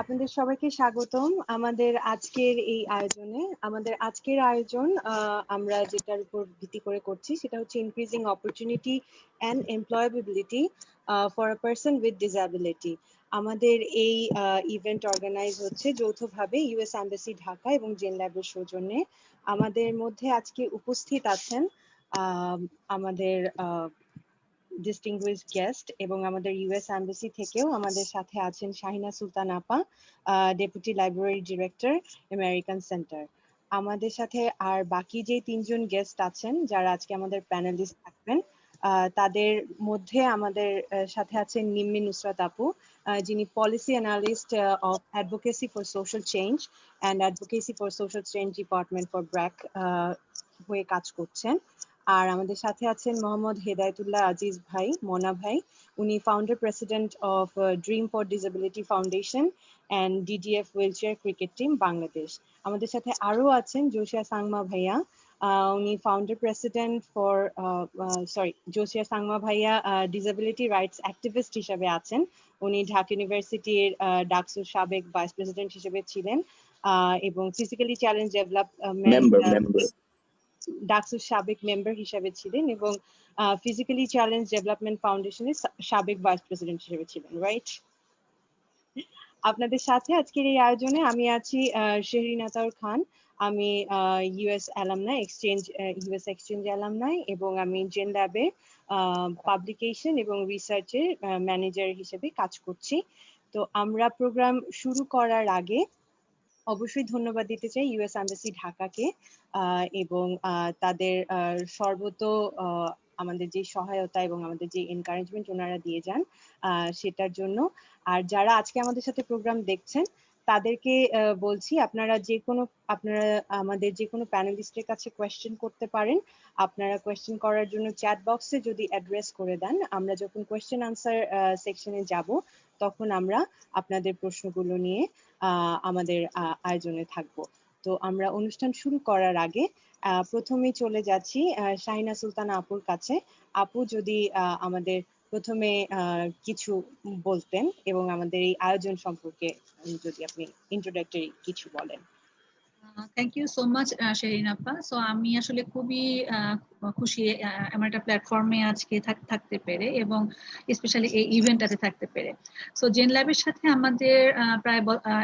আপনাদের সবাইকে স্বাগতম আমাদের আজকের এই আয়োজনে। আমাদের আজকের আয়োজন আমরা যেটার উপর ভিত্তি করে করছি সেটা হচ্ছে increasing opportunity and employability for a person with disability. আমাদের এই ইভেন্ট অর্গানাইজ হচ্ছে যৌথভাবে ইউএস এম্বাসি ঢাকা এবং জেন ল্যাবের সৌজন্যে। আমাদের মধ্যে আজকে উপস্থিত আছেন আমাদের distinguished guest এবং আমাদের ইউএস এম্বাসি থেকেও আমাদের সাথে আছেন শাহিনা সুলতান আপা, deputy library director, American centre. আমাদের সাথে আর বাকি যে তিনজন গেস্ট আছেন যারা আজকে আমাদের প্যানেলিস্ট থাকবেন, তাদের মধ্যে আমাদের সাথে আছেন নিম্মি নুসরাত আপু, যিনি policy analyst of advocacy for social change and advocacy for social change department for BRAC হয়ে কাজ করছেন। আর আমাদের সাথে আছেন মোহাম্মদ হেদায়েতুল আজিজ ভাই, মোনা ভাই। উনি founder president of dream for disability foundation and DDF wheelchair cricket team Bangladesh. আমাদের সাথে আরো আছেন জোশিয়া সাংমা ভাইয়া, উনি founder president for Josiah Sangma ভাইয়া ডিসেবিলিটি রাইটস অ্যাক্টিভিস্ট হিসেবে আছেন। উনি ঢাকা ইউনিভার্সিটির ডাকসুর সাবেক ভাইস প্রেসিডেন্ট হিসেবে ছিলেন এবং ফিজিক্যালি চ্যালেঞ্জ ডেভেলপমেন্ট ডাকসুর সাবেক মেম্বার হিসেবে ছিলেন এবং ফিজিক্যালি চ্যালেঞ্জ ডেভেলপমেন্ট ফাউন্ডেশনের সাবেক ভাইস প্রেসিডেন্ট হিসেবে ছিলেন, রাইট? আপনাদের সাথে আজকের এই আয়োজনে আমি আছি শেহরিন আতাউর খান। আমি ইউএস এক্সচেঞ্জ অ্যালামনাই এবং আমি জেন ল্যাবে পাবলিকেশন এবং রিসার্চের ম্যানেজার হিসেবে কাজ করছি। তো আমরা প্রোগ্রাম শুরু করার আগে অবশ্যই ধন্যবাদ দিতে চাই ইউএস এম্বাসি ঢাকাকে এবং তাদের সর্বত আমাদের যে সহায়তা এবং আমাদের যে এনকারেজমেন্ট ওনারা দিয়ে যান সেটার জন্য। আর যারা আজকে আমাদের সাথে প্রোগ্রাম দেখছেন তাদেরকে বলছি আপনারা আমাদের যে কোনো প্যানেলিস্টের কাছে কোয়েশ্চেন করতে পারেন। আপনারা কোয়েশ্চেন করার জন্য চ্যাট বক্সে যদি অ্যাড্রেস করে দেন, আমরা যখন কোয়েশ্চেন আনসার সেকশনে যাব তখন আমরা আপনাদের প্রশ্নগুলো নিয়ে আমাদের আয়োজনে থাকবো। তো আমরা অনুষ্ঠান শুরু করার আগে প্রথমেই চলে যাচ্ছি শাহিনা সুলতান আপুর কাছে। আপু যদি আমাদের প্রথমে কিছু বলতেন এবং আমাদের এই আয়োজন সম্পর্কে যদি আপনি ইন্ট্রোডাক্টরি কিছু বলেন। Thank you so much Sherin আপা। সো আমি আসলে খুবই খুশি আমার একটা প্ল্যাটফর্মে আজকে থাকতে পেরে এবং স্পেশালি এই ইভেন্টটাতে থাকতে পেরে। সো জেন ল্যাবের সাথে আমাদের প্রায়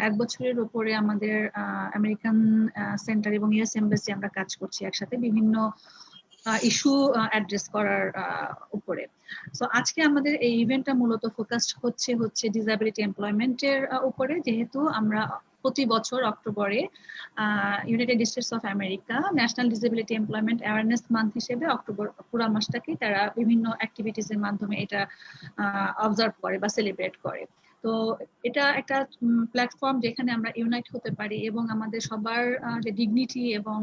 1 বছরের উপরে আমাদের আমেরিকান সেন্টার এবং ইউএস এমবাসি আমরা কাজ করছি একসাথে বিভিন্ন ইস্যু অ্যাড্রেস করার উপরে। সো আজকে আমাদের এই ইভেন্টটা মূলত ফোকাস হচ্ছে ডিসএবিলিটি এমপ্লয়মেন্টের উপরে, যেহেতু আমরা প্রতি বছর অক্টোবরে United states of America national disability employment awareness month হিসেবে অক্টোবর পুরো মাসটাকে তারা বিভিন্ন অ্যাক্টিভিটিসের মাধ্যমে এটা অবজার্ভ করে বা সেলিব্রেট করে। তো এটা একটা প্ল্যাটফর্ম যেখানে আমরা ইউনাইট হতে পারি এবং আমাদের সবার যে ডিগনিটি এবং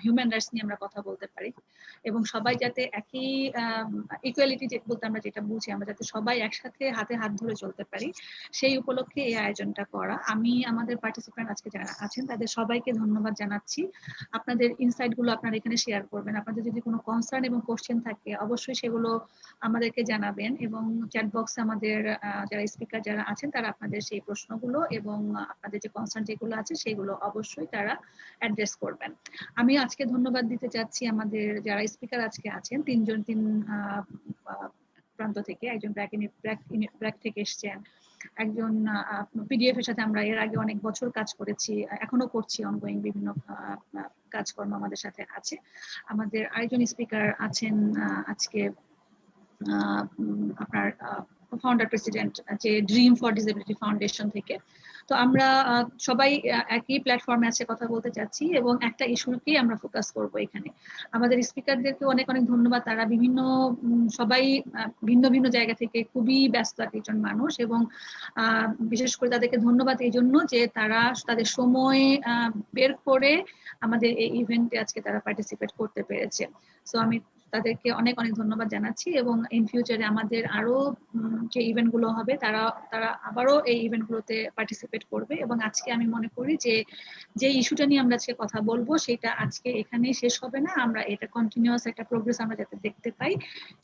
হিউম্যান রাইটস নিয়ে আমরা কথা বলতে পারি এবং সবাই যাতে একই ইকুয়ালিটি বলতে আমরা যেটা বুঝি, আমরা যাতে সবাই একসাথে হাতে হাত ধরে চলতে পারি, সেই উপলক্ষে এই আয়োজনটা করা। আমি আমাদের পার্টিসিপেন্ট আজকে যারা আছেন তাদের সবাইকে ধন্যবাদ জানাচ্ছি। আপনাদের ইনসাইট গুলো আপনারা এখানে শেয়ার করবেন। আপনাদের যদি কোনো কনসার্ন এবং কোশ্চেন থাকে অবশ্যই সেগুলো আমাদেরকে জানাবেন এবং চ্যাট বক্সে আমাদের যারা স্পিকার যারা আছেন তারা আপনাদের সেই প্রশ্নগুলো এবং আপনাদের যে কনসার্ন যেগুলো আছে সেগুলো অবশ্যই তারা অ্যাড্রেস করবেন। আমি আজকে ধন্যবাদ দিতে চাচ্ছি আমাদের যারা স্পিকার আজকে আছেন, তিন প্রান্ত থেকে। একজন ব্র্যাক থেকে এসেছেন, একজন পিডিএফ এর সাথে আমরা এর আগে অনেক বছর কাজ করেছি, এখনো করছি, অনগোয়িং বিভিন্ন কাজকর্ম আমাদের সাথে আছে। আমাদের আরেকজন স্পিকার আছেন আজকে আপনার ফাউন্ডার প্রেসিডেন্ট যে ড্রিম ফর ডিসেবিলিটি ফাউন্ডেশন থেকে। তো আমরা সবাই একই প্ল্যাটফর্মে আছে কথা বলতে চাচ্ছি এবং একটা ইস্যুকেই আমরা ফোকাস করব এখানে। আমাদের স্পিকারদেরকে অনেক অনেক ধন্যবাদ। তারা সবাই ভিন্ন ভিন্ন জায়গা থেকে খুবই ব্যস্ত একজন মানুষ এবং বিশেষ করে তাদেরকে ধন্যবাদ এই জন্য যে তারা তাদের সময় বের করে আমাদের এই ইভেন্টে আজকে তারা পার্টিসিপেট করতে পেরেছে। সো আমি তাদেরকে অনেক অনেক ধন্যবাদ জানাচ্ছি এবং ইন ফিউচারে আমাদের আরো যে ইভেন্টগুলো হবে তারা আবারও এই ইভেন্টগুলোতে পার্টিসিপেট করবে। এবং আজকে আমি মনে করি যে ইস্যুটা নিয়ে আমরা আজকে কথা বলবো সেটা আজকে এখানেই শেষ হবে না, আমরা এটা কন্টিনিউয়াস একটা প্রোগ্রেস আমরা যাতে দেখতে পাই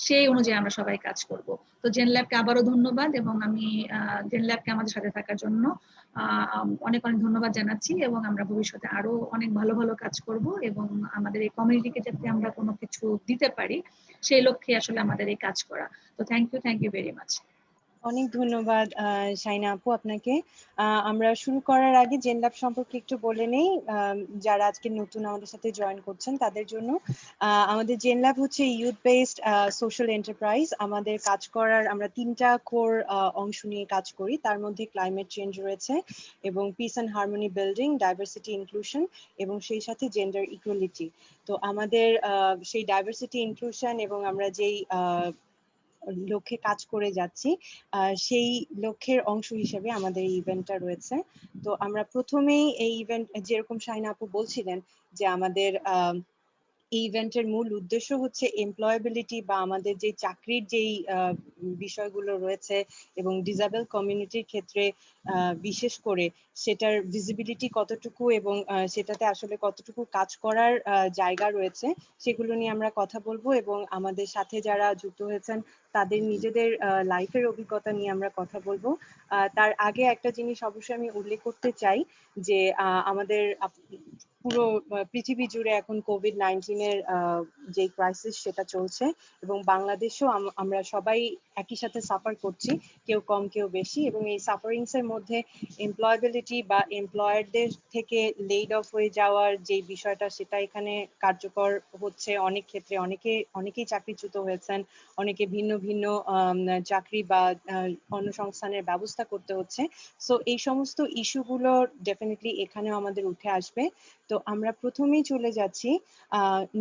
সেই অনুযায়ী আমরা সবাই কাজ করব। তো জেন ল্যাবকে আবারও ধন্যবাদ এবং আমি জেন ল্যাবকে আমাদের সাথে থাকার জন্য অনেক অনেক ধন্যবাদ জানাচ্ছি এবং আমরা ভবিষ্যতে আরো অনেক ভালো ভালো কাজ করব এবং আমাদের এই কমিউনিটিকে যাতে আমরা কোনো কিছু দিতে পারি সেই লক্ষ্যে আসলে আমাদের এই কাজ করা। তো থ্যাংক ইউ ভেরি মাচ। অনেক ধন্যবাদ শাইনা আপু আপনাকে। আমরা শুরু করার আগে জেন ল্যাব সম্পর্কে একটু বলে নেই, যারা আজকে নতুন আমাদের সাথে জয়েন করছেন তাদের জন্য। আমাদের জেন ল্যাব হচ্ছে ইউথ বেসড সোশ্যাল এন্টারপ্রাইজ। আমাদের কাজ করার আমরা 3টা কোর অংশ নিয়ে কাজ করি, তার মধ্যে ক্লাইমেট চেঞ্জ রয়েছে এবং piece and harmony building, diversity inclusion এবং সেই সাথে জেন্ডার ইকুয়ালিটি। তো আমাদের সেই ডাইভার্সিটি ইনক্লুশন এবং আমরা যেই লক্ষ্যে কাজ করে যাচ্ছি সেই লক্ষ্যের অংশ হিসেবে আমাদের এই ইভেন্টটা রয়েছে। তো আমরা প্রথমেই এই ইভেন্ট, যেরকম শাহিনা আপু বলছিলেন যে আমাদের এই ইভেন্টের মূল উদ্দেশ্য হচ্ছে এমপ্লয়াবিলিটি বা আমাদের যে চাকরির যেই বিষয়গুলো রয়েছে এবং ডিসেবল কমিউনিটির ক্ষেত্রে বিশেষ করে সেটার ভিজিবিলিটি কতটুকু এবং সেটাতে আসলে কতটুকু কাজ করার জায়গা রয়েছে সেগুলো নিয়ে আমরা কথা বলবো এবং আমাদের সাথে যারা যুক্ত হয়েছেন তাদের নিজেদের লাইফের অভিজ্ঞতা নিয়ে আমরা কথা বলবো। তার আগে একটা জিনিস অবশ্যই আমি উল্লেখ করতে চাই যে আমাদের পুরো পৃথিবী জুড়ে এখন কোভিড-19 যে ক্রাইসিস সেটা চলছে এবং বাংলাদেশেও আমরা সবাই একই সাথে সাফার করছি, কেউ কম কেউ বেশি। এবং এই সাফারিংস এর মধ্যে এমপ্লয়াবিলিটি বা এমপ্লয়ারদের থেকে লেড অফ হয়ে যাওয়ার যে বিষয়টা সেটা এখানে কার্যকর হচ্ছে। অনেক ক্ষেত্রে অনেকেই চাকরিচ্যুত হয়েছেন, অনেকে ভিন্ন ভিন্ন চাকরি বা কর্মসংস্থানের ব্যবস্থা করতে হচ্ছে। সো এই সমস্ত ইস্যুগুলো ডেফিনেটলি এখানেও আমাদের উঠে আসবে। তো আমরা প্রথমেই চলে যাচ্ছি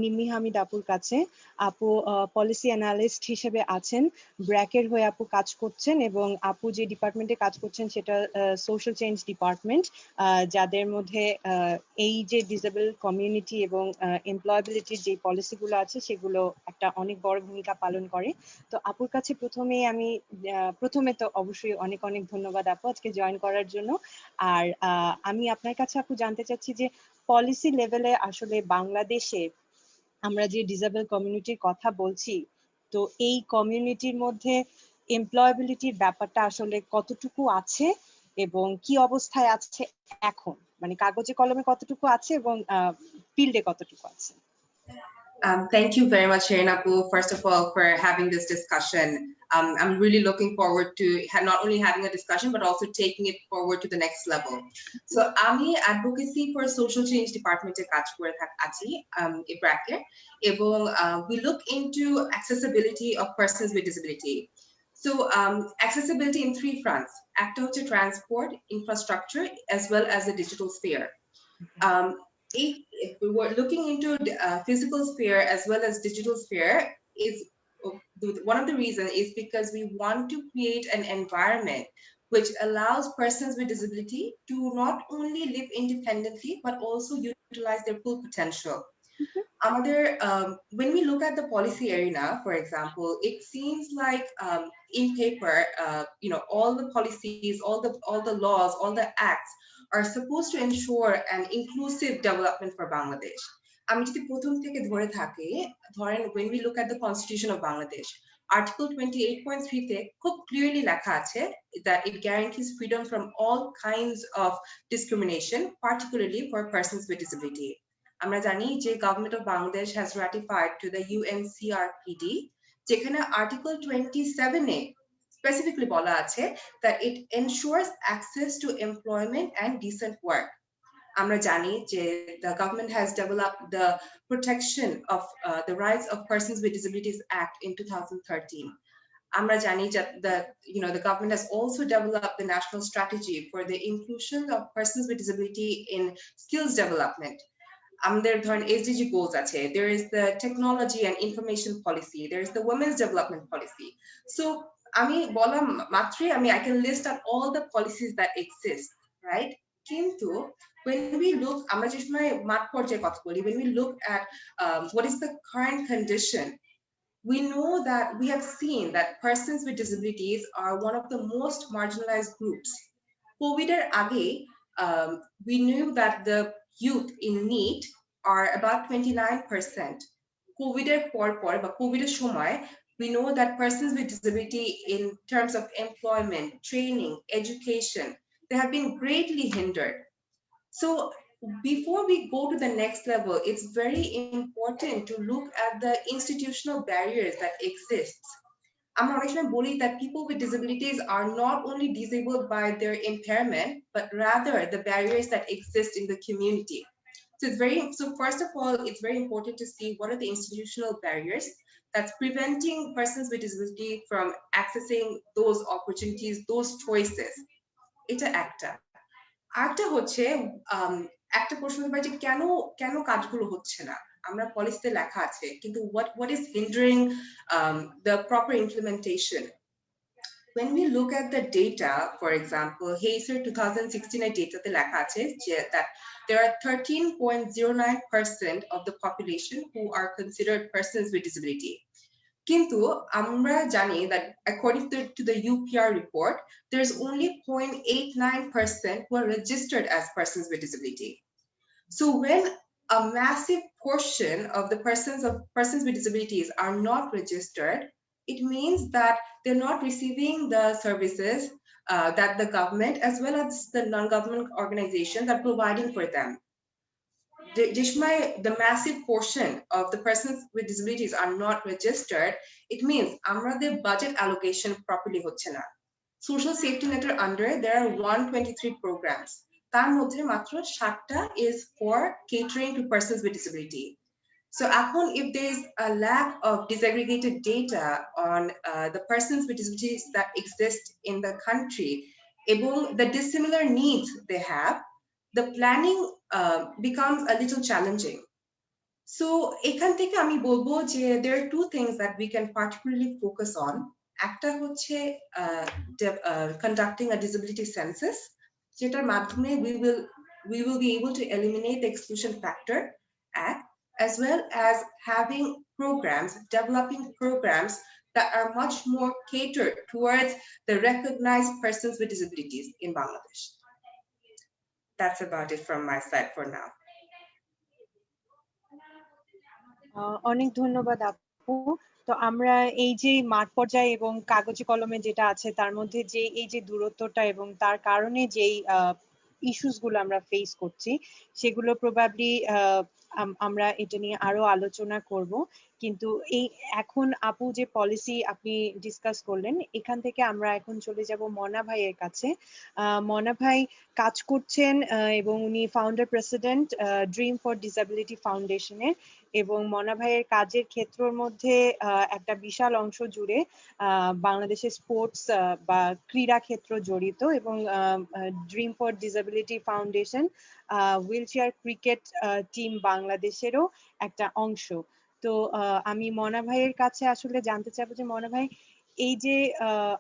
নিম্মি হামিদ আপুর কাছে। আপু পলিসি অ্যানালিস্ট হিসেবে আছেন, ব্র্যাকের হয়ে আপু কাজ করছেন এবং আপু যে ডিপার্টমেন্টে কাজ করছেন সেটা সোশ্যাল চেঞ্জ ডিপার্টমেন্ট, যাদের মধ্যে এই যে ডিসেবল কমিউনিটি এবং এমপ্লয়াবিলিটির যে পলিসিগুলো আছে সেগুলো একটা অনেক বড় ভূমিকা পালন করে। তো আপুর কাছে প্রথমে তো অবশ্যই অনেক অনেক ধন্যবাদ আপু আজকে জয়েন করার জন্য। আর আমি আপনার কাছে আপু জানতে চাচ্ছি যে পলিসি লেভেলে আসলে বাংলাদেশে আমরা যে ডিসেবল কমিউনিটির কথা বলছি, তো এই কমিউনিটির মধ্যে এমপ্লয়াবিলিটির ব্যাপারটা আসলে কতটুকু আছে এবং কি অবস্থায় আছে এখন, মানে কাগজে কলমে কতটুকু আছে এবং ফিল্ডে কতটুকু আছে? Thank you very much, Shirin Apu, first of all, for having this discussion. I'm really looking forward to not only having a discussion, but also taking it forward to the next level. So, আমি advocacy for social change department এ কাজ করে আছি এই ব্র্যাকে, এবং we look into accessibility of persons with disability. So, accessibility in 3 fronts. একটা হচ্ছে transport, infrastructure, as well as the digital sphere. If we were looking into physical sphere as well as digital sphere, is one of the reasons is because we want to create an environment which allows persons with disability to not only live independently but also utilize their full potential. When we look at the policy arena, for example, it seems like in paper, all the policies, all the laws, all the acts are supposed to ensure an inclusive development for Bangladesh. When we look at the Constitution of Bangladesh, Article 28.3 তে খুব clearly লেখা আছে that it guarantees freedom from all kinds of discrimination, particularly for persons with disability. আমরা জানি যে Government of Bangladesh has ratified to the UNCRPD, যেখানে Article 27 এ specifically বলা আছে that it ensures access to employment and decent work. আমরা জানি যে the government has developed the protection of the rights of persons with disabilities act in 2013. আমরা জানি that the government has also developed the national strategy for the inclusion of persons with disability in skills development. আমাদের ধরেন SDG goals আছে, there is the technology and information policy, there is the women's development policy. So আমি বললাম মাত্রই I can list out all the policies that exist, right? কিন্তু when we look, আমরা যে সময় মাঠ পর্যায়ে কথা বলি, when we look at what is the current condition We know that we have seen that persons with disabilities are one of the most marginalized groups. COVID-এর আগে, we knew that the youth in need are about 29%. COVID-এর পর বা COVID-এর সময়, we know that persons with disability in terms of employment, training, education, they have been greatly hindered. So before we go to the next level, it's very important to look at the institutional barriers that exist. আমরা অনেক সময় বলি that people with disabilities are not only disabled by their impairment, but rather the barriers that exist in the community. So first of all, it's very important to see what are the institutional barriers that's preventing persons with disability from accessing those opportunities, those choices. এটা একটা হচ্ছে একটা প্রশ্ন হতে পারে যে কেন কাজগুলো হচ্ছে না। আমরা পলিসিতে লেখা আছে, কিন্তু what is hindering the proper implementation? When we look at the data, for example, HACER 2016 dataতে লেখা আছে that there are 13.09% of the population who are considered persons with disability. Kintu আমরা জানি that according to the UPR report, there's only 0.89% who are registered as persons with disability. So when a massive portion of the persons with disabilities are not registered, it means that they're not receiving the services that the government as well as the non-government organizations are providing for them. The massive portion of the persons with disabilities are not registered, it means আমাদের budget allocation properly হচ্ছে না. Social safety net under there are 123 programs. তার মধ্যে মাত্র 7টা is for catering to persons with disability. So if there is a lack of disaggregated data on the persons with disabilities that exist in the country, এবং the dissimilar needs they have, the planning becomes a little challenging. So এখান থেকে আমি বলবো যে there are two things that we can particularly focus on. একটা হচ্ছে conducting a disability census, যেটার মাধ্যমে we will be able to eliminate the exclusion factor act, as well as developing programs that are much more catered towards the recognized persons with disabilities in Bangladesh. That's about it from my side for now. অনেক ধন্যবাদ আপু। তো আমরা এই যে মাঠ পর্যায়ে এবং কাগজে কলমে যেটা আছে তার মধ্যে যে এই যে দূরত্বটা এবং তার কারণে যেই ইস্যুস গুলো আমরা ফেস করছি সেগুলো প্রবাবলি আমরা এটা নিয়ে আরো আলোচনা করব। কিন্তু এই এখন আপু যে পলিসি আপনি ডিসকাস করলেন, এখান থেকে আমরা এখন চলে যাব মনা ভাইয়ের কাছে। মনা ভাই কাজ করছেন এবং উনি founder president dream for disability ফাউন্ডেশনের, এবং মনা ভাইয়ের কাজের ক্ষেত্রের মধ্যে একটা বিশাল অংশ জুড়ে বাংলাদেশের স্পোর্টস বা ক্রীড়া ক্ষেত্র জড়িত, এবং dream for disability foundation wheelchair cricket team বাংলাদেশেরও একটা অংশ। তো আমি মনা ভাইয়ের কাছে আসলে জানতে চাইবো যে মনা ভাই, এই যে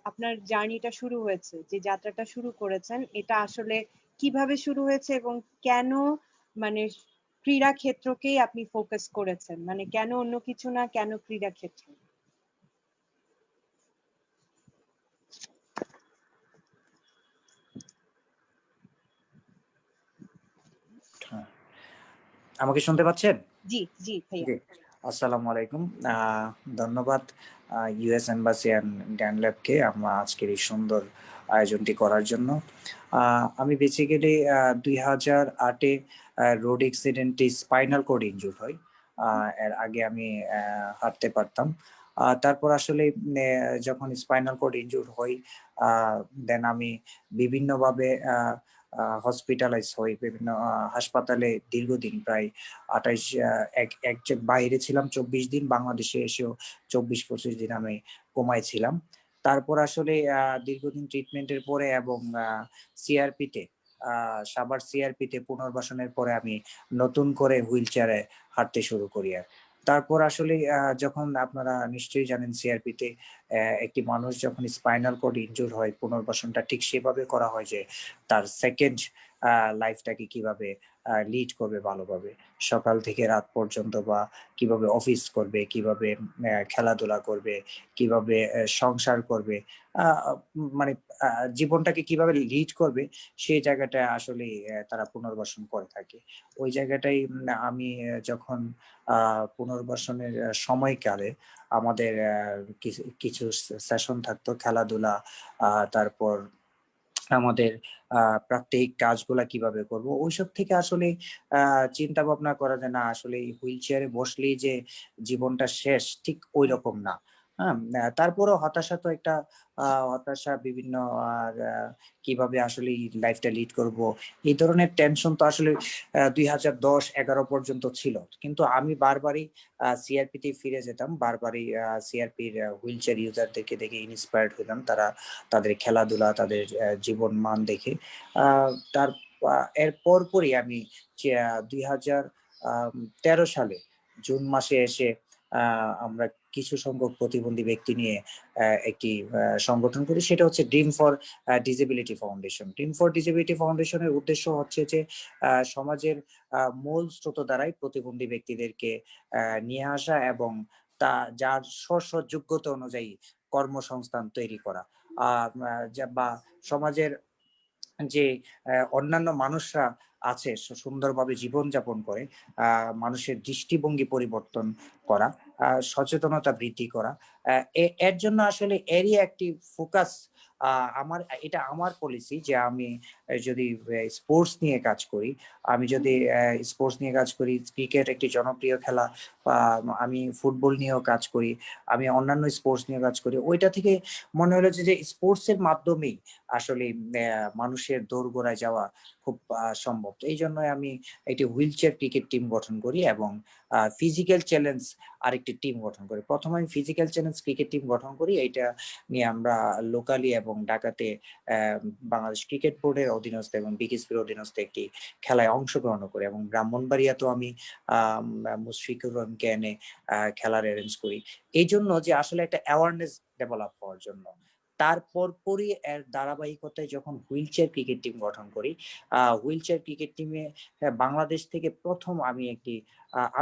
আপনার জার্নিটা শুরু হয়েছে, যে যাত্রাটা শুরু করেছেন, এটা আসলে কিভাবে শুরু হয়েছে এবং কেন মানে ক্রীড়া ক্ষেত্রকেই আপনি ফোকাস করেছেন, মানে কেন অন্য কিছু না, কেন ক্রীড়া ক্ষেত্র? আমাকে শুনতে পাচ্ছেন? জি জি ভাইয়া। আসসালামু আলাইকুম। ধন্যবাদ ইউএস এম্বাসি অ্যান্ড গ্যান ল্যাবকে আমার আজকের এই সুন্দর আয়োজনটি করার জন্য। আমি বেসিক্যালি 2008-এ রোড অ্যাক্সিডেন্টে স্পাইনাল কর্ড ইনজুর হই। এর আগে আমি হাঁটতে পারতাম। তারপর আসলে যখন স্পাইনাল কর্ড ইনজুর হই, দেন আমি বিভিন্নভাবে হসপিটালাইজ হই, বিভিন্ন হাসপাতালে দীর্ঘদিন, প্রায় 28 বাইরে ছিলাম 24 দিন, বাংলাদেশে এসেও 24-25 দিন আমি কোমায় ছিলাম। তারপর আসলে দীর্ঘদিন ট্রিটমেন্টের পরে এবং সিআরপিতে সাভার সিআরপিতে পুনর্বাসনের পরে আমি নতুন করে হুইল চেয়ারে হাঁটতে শুরু করি। তারপর আসলে যখন আপনারা নিশ্চয়ই জানেন, সিআরপিতে একটি মানুষ যখন স্পাইনাল কর্ড ইনজুর হয়, পুনর্বাসনটা ঠিক সেভাবে করা হয় যে তার সেকেন্ড লাইফটাকে কিভাবে লিড করবে ভালোভাবে, সকাল থেকে রাত পর্যন্ত, বা কিভাবে অফিস করবে, কিভাবে খেলাধুলা করবে, কিভাবে সংসার করবে, মানে জীবনটাকে কিভাবে লিড করবে, সেই জায়গাটা আসলে তারা পুনর্বাসন করে থাকে। ওই জায়গাটাই আমি যখন পুনর্বাসনের সময়কালে আমাদের কিছু সেশন থাকতো, খেলাধুলা, তারপর আমাদের প্রাত্যহিক কাজগুলা কিভাবে করব, ওইসব থেকে আসলে চিন্তা ভাবনা করা যায় না আসলে হুইল চেয়ারে বসলেই যে জীবনটা শেষ, ঠিক ওই রকম না। হ্যাঁ, তারপরও হতাশা তো একটা হতাশা, বিভিন্ন কিভাবে আসলে লাইফটা লিড করব, এই ধরনের টেনশন তো আসলে 2010-11 পর্যন্ত ছিল। কিন্তু আমি বারবারই সিআরপিতে ফিরে যেতাম, বারবারই সিআরপির হুইল চেয়ার ইউজারদেরকে দেখে ইন্সপায়ার্ড হতাম, তাদের খেলাধুলা, তাদের জীবন মান দেখে। তার এর পরপরই আমি 2013 সালে জুন মাসে এসে আমরা কিছু সংখ্যক প্রতিবন্ধী ব্যক্তি নিয়ে একটি সংগঠন করি, সেটা হচ্ছে dream for disability foundation. Dream for disability ফাউন্ডেশনের উদ্দেশ্য হচ্ছে যে সমাজের মূল স্রোত দ্বারাই প্রতিবন্ধী ব্যক্তিদেরকে নিয়ে আসা এবং যার স্ব যোগ্যতা অনুযায়ী কর্মসংস্থান তৈরি করা, বা সমাজের যে অন্যান্য মানুষরা আছে সুন্দরভাবে জীবনযাপন করে, মানুষের দৃষ্টিভঙ্গি পরিবর্তন করা, সচেতনতা বৃদ্ধি করা, এর জন্য আসলে এরই একটি ফোকাস। এটা আমার পলিসি যে আমি যদি স্পোর্টস নিয়ে কাজ করি, ক্রিকেট একটি জনপ্রিয় খেলা, আমি ফুটবল নিয়েও কাজ করি, আমি অন্যান্য স্পোর্টস নিয়ে কাজ করি, ওইটা থেকে মনে হলো যে স্পোর্টসের মাধ্যমেই আসলে মানুষের দোরগোড়ায় যাওয়া খুব সম্ভব। এই জন্য আমি একটি হুইল চেয়ার ক্রিকেট টিম গঠন করি এবং ফিজিক্যাল চ্যালেঞ্জ আরেকটি টিম গঠন করি। প্রথমে আমি ফিজিক্যাল চ্যালেঞ্জ ক্রিকেট টিম গঠন করি, এইটা নিয়ে আমরা লোকালি এবং ঢাকাতে বাংলাদেশ ক্রিকেট বোর্ডের অধীনস্থ এবং বিকেএসপির অধীনস্থ একটি খেলায় অংশগ্রহণ করি, এবং ব্রাহ্মণবাড়িয়াতেও আমি মুশফিকুর রহমানকে এনে খেলার অ্যারেঞ্জ করি, এই জন্য যে আসলে একটা অ্যাওয়ারনেস ডেভেলপ হওয়ার জন্য। তারপরই এর ধারাবাহিকতায় যখন হুইল চেয়ার ক্রিকেট টিম গঠন করি, হুইল চেয়ার ক্রিকেট টিমে বাংলাদেশ থেকে প্রথম আমি একটি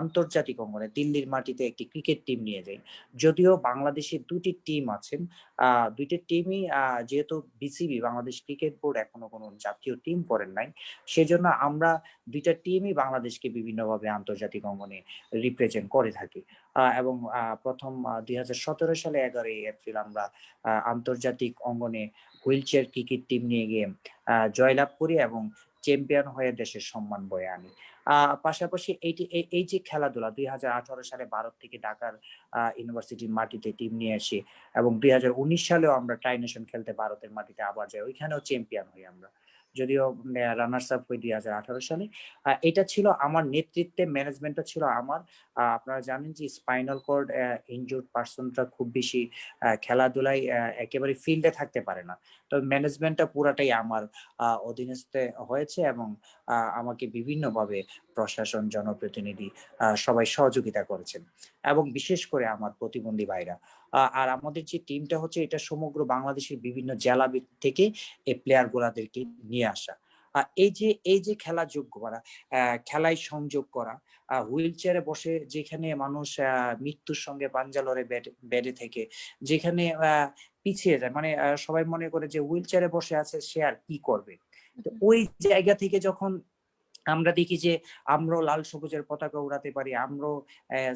আন্তর্জাতিক অঙ্গনে দিল্লির মাটিতে একটি ক্রিকেট টিম নিয়ে যাই। যদিও বাংলাদেশে দুটি টিম আছেন, দুইটি টিমই যেহেতু বিসিবি বাংলাদেশ ক্রিকেট বোর্ড এখনো কোনো জাতীয় টিম করেন নাই, সেজন্য আমরা দুইটা টিমই বাংলাদেশকে বিভিন্নভাবে আন্তর্জাতিক অঙ্গনে রিপ্রেজেন্ট করে থাকি। এবং প্রথম 2017 সালে 11 এপ্রিল আমরা আন্তর্জাতিক অঙ্গনে হুইল চেয়ার ক্রিকেট টিম নিয়ে গিয়ে জয়লাভ করি এবং চ্যাম্পিয়ন হয়ে দেশের সম্মান বয়ে আনি। পাশাপাশি এই যে খেলাধুলা 2018 সালে ভারত থেকে ঢাকার ইউনিভার্সিটির মাটিতে টিম নিয়ে আসি, এবং 2019 সালেও আমরা ট্রাই নেশন খেলতে ভারতের মাটিতে আবার যাই, ওইখানেও চ্যাম্পিয়ন হই আমরা, যদিও রানার্স আপ হই 2018 সালে। এটা ছিল আমার নেতৃত্বে, ম্যানেজমেন্টটা ছিল আমার। আপনারা জানেন যে স্পাইনাল কর্ড ইনজুর্ড পার্সনটা খুব বেশি খেলাধুলায় একেবারে ফিল্ডে থাকতে পারে না, তো ম্যানেজমেন্টটা পুরাটাই আমার অধীনস্থে হয়েছে, এবং আমাকে বিভিন্নভাবে প্রশাসন, জনপ্রতিনিধি সবাই সহযোগিতা করেছেন, এবং বিশেষ করে আমার প্রতিবন্ধী ভাইরা। আর আমাদের যে টিমটা হচ্ছে, এটা সমগ্র বাংলাদেশের বিভিন্ন জেলা থেকে এই প্লেয়ার গুলাদেরকে নিয়ে আসা। এই যে খেলা যোগ্য করা, খেলায় সংযোগ করা, হুইল চেয়ারে বসে যেখানে মানুষ মৃত্যুর সঙ্গে পাঞ্জা লড়ে বেডে থেকে, যেখানে পিছিয়ে যায়, মানে সবাই মনে করে যে হুইল চেয়ারে বসে আছে, সে আর কি করবে। তো ওই জায়গা থেকে যখন আমরা দেখি যে আমরাও লাল সবুজের পতাকা উড়াতে পারি, আমরাও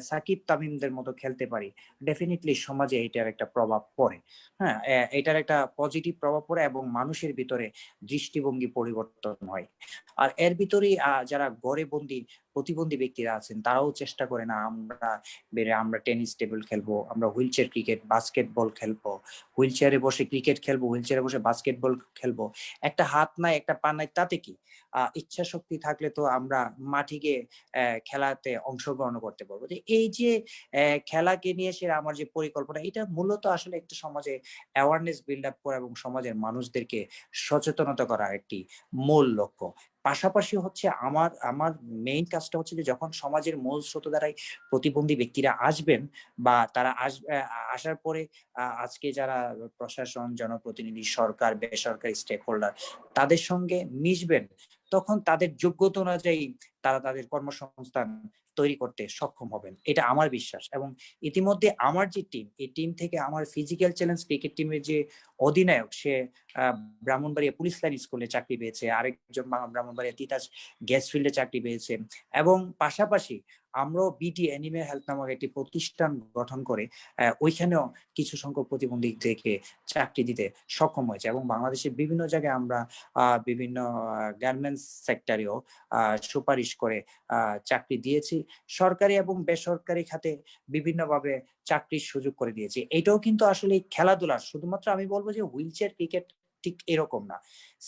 সাকিব তামিমদের মতো খেলতে পারি, ডেফিনেটলি সমাজে এটার একটা প্রভাব পড়ে। হ্যাঁ, এটার একটা পজিটিভ প্রভাব পড়ে এবং মানুষের ভিতরে দৃষ্টিভঙ্গি পরিবর্তন হয়। আর এর ভিতরেই যারা ঘরে বন্দী প্রতিবন্ধী ব্যক্তিরা আছেন, তারাও চেষ্টা করে না আমরা টেনিস টেবিল খেলবো, আমরা হুইল চেয়ার ক্রিকেট, বাস্কেটবল খেলবো, হুইল চেয়ারে বসে ক্রিকেট খেলবো, হুইল চেয়ারে বসে বাস্কেটবল খেলবো, একটা হাত নাই একটা পা নাই তাতে কি, ইচ্ছা শক্তি থাকলে তো আমরা মাঠে গিয়ে খেলাতে অংশগ্রহণ করতে পারবো। এই যে খেলাকে নিয়ে সে আমার যে পরিকল্পনা, এটা মূলত আসলে একটা সমাজে অ্যাওয়ারনেস বিল্ড আপ করা এবং সমাজের মানুষদেরকে সচেতনতা করা একটি মূল লক্ষ্য। পাশাপাশি হচ্ছে আমার মেইন কাজটা হচ্ছে যে যখন সমাজের মূল স্রোত দ্বারাই প্রতিবন্ধী ব্যক্তিরা আসবেন, বা তারা আসার পরে আজকে যারা প্রশাসন, জনপ্রতিনিধি, সরকার, বেসরকারি স্টেক হোল্ডার, তাদের সঙ্গে মিশবেন, তখন তাদের যোগ্যতা অনুযায়ী তারা তাদের কর্মসংস্থান তৈরি করতে সক্ষম হবেন, এটা আমার বিশ্বাস। এবং ইতিমধ্যে আমার যে টিম, এই টিম থেকে আমার ফিজিক্যাল চ্যালেঞ্জ ক্রিকেট টিমের যে অধিনায়ক, সে ব্রাহ্মণবাড়িয়া পুলিশ লাইন স্কুলে চাকরি পেয়েছে, আরেকজন ব্রাহ্মণবাড়িয়া তিতাস গ্যাস ফিল্ডে চাকরি পেয়েছে। এবং পাশাপাশি আমরাও বিটি অ্যানিমেল হেলথ নামক একটি প্রতিষ্ঠান গঠন করে ওইখানেও কিছু সংখ্যক প্রতিবন্ধীদেরকে চাকরি দিতে সক্ষম হয়েছে। এবং বাংলাদেশের বিভিন্ন জায়গায় আমরা বিভিন্ন গার্মেন্টস সেক্টরেও সুপারিশ করে চাকরি দিয়েছি। সরকারি এবং বেসরকারি খাতে বিভিন্নভাবে চাকরির সুযোগ করে দিয়েছি। এটাও কিন্তু আসলে খেলাধুলা, শুধুমাত্র আমি বলবো যে হুইল চেয়ার ক্রিকেট ঠিক এরকম না।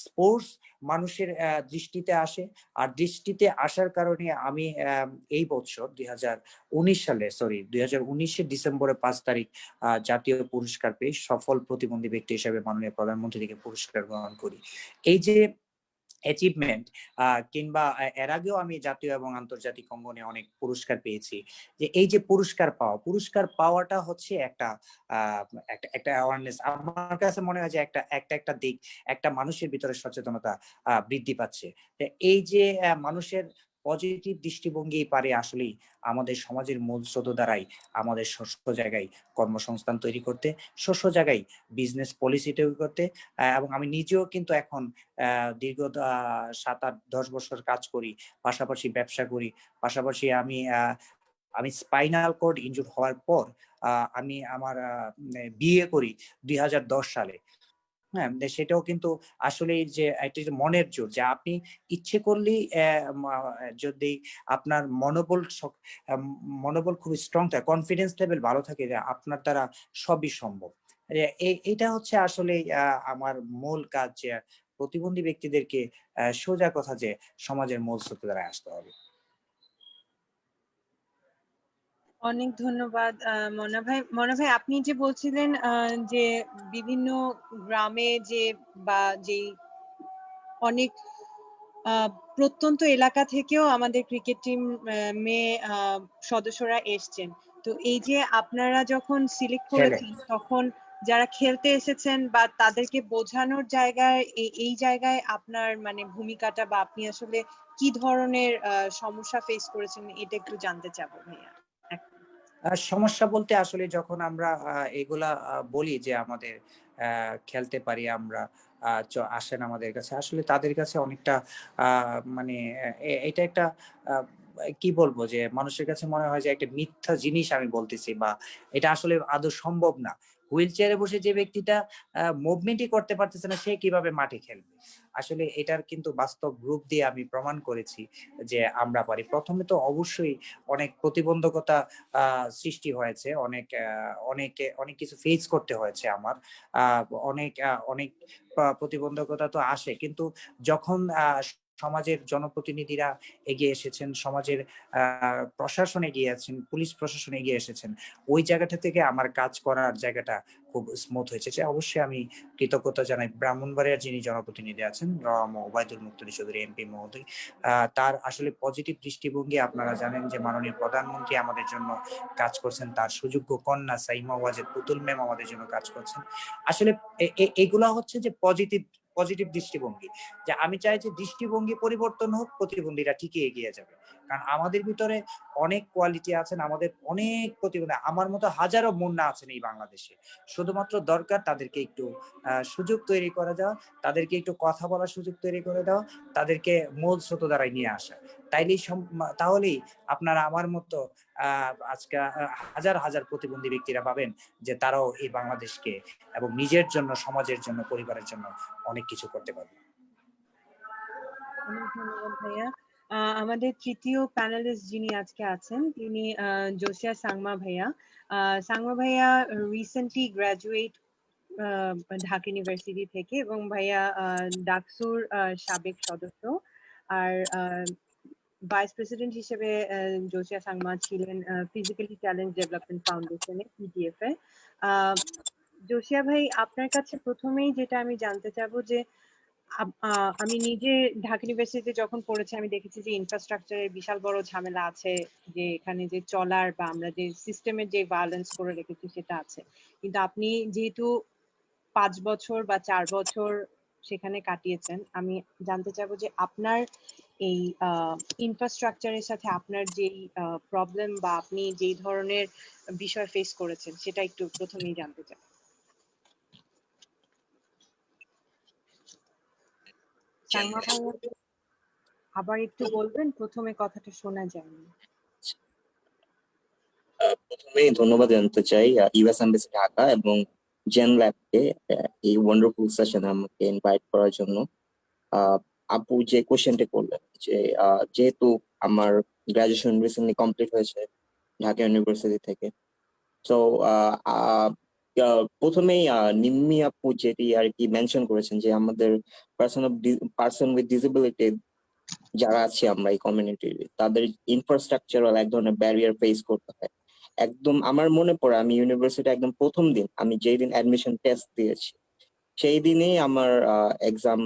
স্পোর্টস মানুষের দৃষ্টিতে আসে, আর দৃষ্টিতে আসার কারণে আমি এই বছর 2019 ডিসেম্বরের 5 তারিখ জাতীয় পুরস্কার পেয়ে সফল প্রতিবন্ধী ব্যক্তি হিসেবে মাননীয় প্রধানমন্ত্রী থেকে পুরস্কার গ্রহণ করি। এই যে অ্যাচিভমেন্ট, কিংবা এর আগেও আমি জাতীয় এবং আন্তর্জাতিক অঙ্গনে অনেক পুরস্কার পেয়েছি, যে এই যে পুরস্কার পাওয়াটা হচ্ছে একটা অ্যাওয়ারনেস। আমার কাছে মনে হয় যে একটা দিক, একটা মানুষের ভিতরে সচেতনতা বৃদ্ধি পাচ্ছে। এই যে মানুষের পজিটিভ দৃষ্টিভঙ্গি পারে আসলেই আমাদের সমাজের মূল স্রোত দ্বারাই আমাদের ষষ্ঠ জায়গায় কর্মসংস্থান তৈরি করতে, ষষ্ঠ জায়গায় বিজনেস পলিসি তৈরি করতে। এবং আমি নিজেও কিন্তু এখন দীর্ঘ 7-8-10 বছর কাজ করি, পাশাপাশি ব্যবসা করি, পাশাপাশি আমি স্পাইনাল কর্ড ইনজুর হওয়ার পর আমি আমার বিয়ে করি 2010 সালে। হ্যাঁ, সেটাও কিন্তু আসলে যে একটা মনের জোর, যে আপনি ইচ্ছে করলেই যদি আপনার মনোবল খুব স্ট্রং থাকে, কনফিডেন্স লেভেল ভালো থাকে, যে আপনার দ্বারা সবই সম্ভব। এইটা হচ্ছে আসলে আমার মূল কাজ, যে প্রতিবন্ধী ব্যক্তিদেরকে সোজা কথা যে সমাজের মূল স্রোতে দ্বারা আসতে হবে। অনেক ধন্যবাদ মনা ভাই, আপনি যে বলছিলেন যে বিভিন্ন গ্রামে যে বা যে অনেক প্রত্যন্ত এলাকা থেকেও আমাদের ক্রিকেট টিম মেয়ে সদস্যরা এসছেন। তো এই যে আপনারা যখন সিলেক্ট করেছেন, তখন যারা খেলতে এসেছেন বা তাদেরকে বোঝানোর জায়গায় এই জায়গায় আপনার মানে ভূমিকাটা, বা আপনি আসলে কি ধরনের সমস্যা ফেস করেছেন, এটা একটু জানতে চাবো ভাইয়া। সমস্যা বলতে আসলে যখন আমরা এগুলা বলি যে আমাদের খেলতে পারি আমরা, আসেন আমাদের কাছে, আসলে তাদের কাছে অনেকটা মানে এটা একটা কি বলবো, যে মানুষের কাছে মনে হয় যে একটা মিথ্যা জিনিস আমি বলতেছি, বা এটা আসলে আদৌ সম্ভব না। হুইল চেয়ারে বসে যে ব্যক্তিটা মুভমেন্টই করতে পারতেছে না, সে কিভাবে মাঠে খেলবে? আসলে এটার কিন্তু বাস্তব রূপ দিয়ে আমি প্রমাণ করেছি যে আমরা পারি। প্রথমে তো অবশ্যই অনেক প্রতিবন্ধকতা সৃষ্টি হয়েছে, অনেক কিছু ফেস করতে হয়েছে আমার। অনেক প্রতিবন্ধকতা তো আসে, কিন্তু যখন সমাজের জনপ্রতিনিধিরা এগিয়ে এসেছেন, সমাজের প্রশাসন এগিয়ে আছেন, পুলিশ প্রশাসন এগিয়ে এসেছেন, ওই জায়গাটা থেকে আমার কাজ করার জায়গাটা খুব স্মুথ হয়েছে। অবশ্যই আমি কৃতজ্ঞতা জানাই ব্রাহ্মণবাড়িয়ার যিনি জনপ্রতিনিধি আছেন, ওবায়দুল মুক্তাদির চৌধুরী এমপি মহোদয়। তার আসলে পজিটিভ দৃষ্টিভঙ্গি, আপনারা জানেন যে মাননীয় প্রধানমন্ত্রী আমাদের জন্য কাজ করছেন, তার সুযোগ্য কন্যা সাইমা ওয়াজেদ পুতুল ম্যাম আমাদের জন্য কাজ করছেন। আসলে এগুলা হচ্ছে যে পজিটিভ দৃষ্টিভঙ্গি, যে আমি চাই যে দৃষ্টিভঙ্গি পরিবর্তন হোক, প্রতিবন্ধীরা ঠিকই এগিয়ে যাবে। কারণ আমাদের ভিতরে অনেক কোয়ালিটি আছেন, আমাদের অনেক প্রতিবন্ধী, আমার মতো হাজারো মুন্না আছেন এই বাংলাদেশে। শুধুমাত্র দরকার তাদেরকে একটু সুযোগ তৈরি করে দেওয়া, তাদেরকে একটু কথা বলার সুযোগ তৈরি করে দেওয়া, তাদেরকে মূল স্রোত দ্বারাই নিয়ে আসা। তাহলেই আপনারা আমার মতো আজকে হাজার হাজার প্রতিবন্ধী ব্যক্তিরা পাবেন যে তারাও এই বাংলাদেশকে এবং নিজের জন্য, সমাজের জন্য, পরিবারের জন্য অনেক কিছু করতে পারবে। অনেক ধন্যবাদ ভাইয়া। আমাদের তৃতীয় প্যানেলিস্ট যিনি আজকে আছেন, তিনি জোশিয়া সাংমা ভাইয়া। সাংমা ভাইয়া রিসেন্টলি গ্রাজুয়েট ঢাকা ইউনিভার্সিটি থেকে, এবং ভাইয়া ডাকসুর সাবেক সদস্য। আর ভাইস প্রেসিডেন্ট হিসেবে জোশিয়া সাংমা ছিলেন ফিজিক্যালি চ্যালেঞ্জ ডেভেলপমেন্ট ফাউন্ডেশনে, পিডিএফ এ। জোশিয়া ভাই, আপনার কাছে প্রথমেই যেটা আমি জানতে চাবো, যে আমি নিজে ঢাকা ইউনিভার্সিটিতে যখন পড়েছি, আমি দেখেছি যে ইনফ্রাস্ট্রাকচারের বিশাল বড় ঝামেলা আছে, যে এখানে যে চলার বা আমরা যে সিস্টেমের যে ব্যালেন্স করে রেখেছি সেটা আছে। কিন্তু আপনি যেহেতু 5 বছর বা 4 বছর সেখানে কাটিয়েছেন। আমি জানতে চাইবো যে আপনার এই ইনফ্রাস্ট্রাকচারের সাথে আপনার যেই প্রবলেম বা আপনি যেই ধরনের বিষয় ফেস করেছেন সেটা একটু প্রথমেই জানতে চাই। সাংমা ভাইয়া আবার একটু বলবেন, প্রথমে কথাটা শোনা যায়নি। প্রথমেই ধন্যবাদ জানাতে চাই ইউএস এমবাসি ঢাকা এবং জেন ল্যাবকে এই ওয়ান্ডারফুল সেশনে আমাকে ইনভাইট করার জন্য। আপু যে কোশ্চেনটা করলেন যে যেহেতু আমার গ্রাজুয়েশন রিসেন্টলি কমপ্লিট হয়েছে ঢাকা ইউনিভার্সিটি থেকে, তো প্রথমেই নিম্মি আপু যেটি আর কি মেনশন করেছেন যে আমাদের পার্সন উইথ ডিসেবিলিটি যারা আছে আমরা এই কমিউনিটির, তাদের ইনফ্রাস্ট্রাকচারাল এক ধরনের ব্যারিয়ার ফেস করতে হয়। একদম আমার মনে পড়ে আমি ইউনিভার্সিটি একদম প্রথম দিন আমি যেই দিন অ্যাডমিশন টেস্ট দিয়েছি সেই দিনেই আমার এক্সাম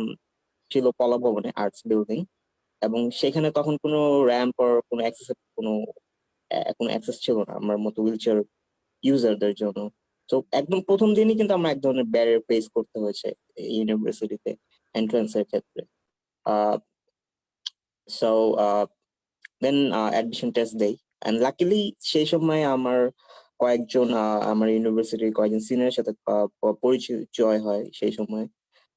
ছিল কলা ভবনে, আর্টস বিল্ডিং, এবং সেখানে তখন কোনো র্যাম্প or কোনো অ্যাক্সেস ছিল না আমার মতো হুইল চেয়ার ইউজারদের জন্য। তো একদম প্রথম দিনই কিন্তু আমার এক ধরনের ব্যারিয়ার ফেস করতে হয়েছে ইউনিভার্সিটিতে এন্ট্রান্সের ক্ষেত্রে। সো দেন অ্যাডমিশন টেস্ট দেই, অ্যান্ড লাকিলি সেই সময় আমার কয়েকজন আমার ইউনিভার্সিটির কয়েকজন সিনিয়রের সাথে পরিচয় হয় সেই সময়।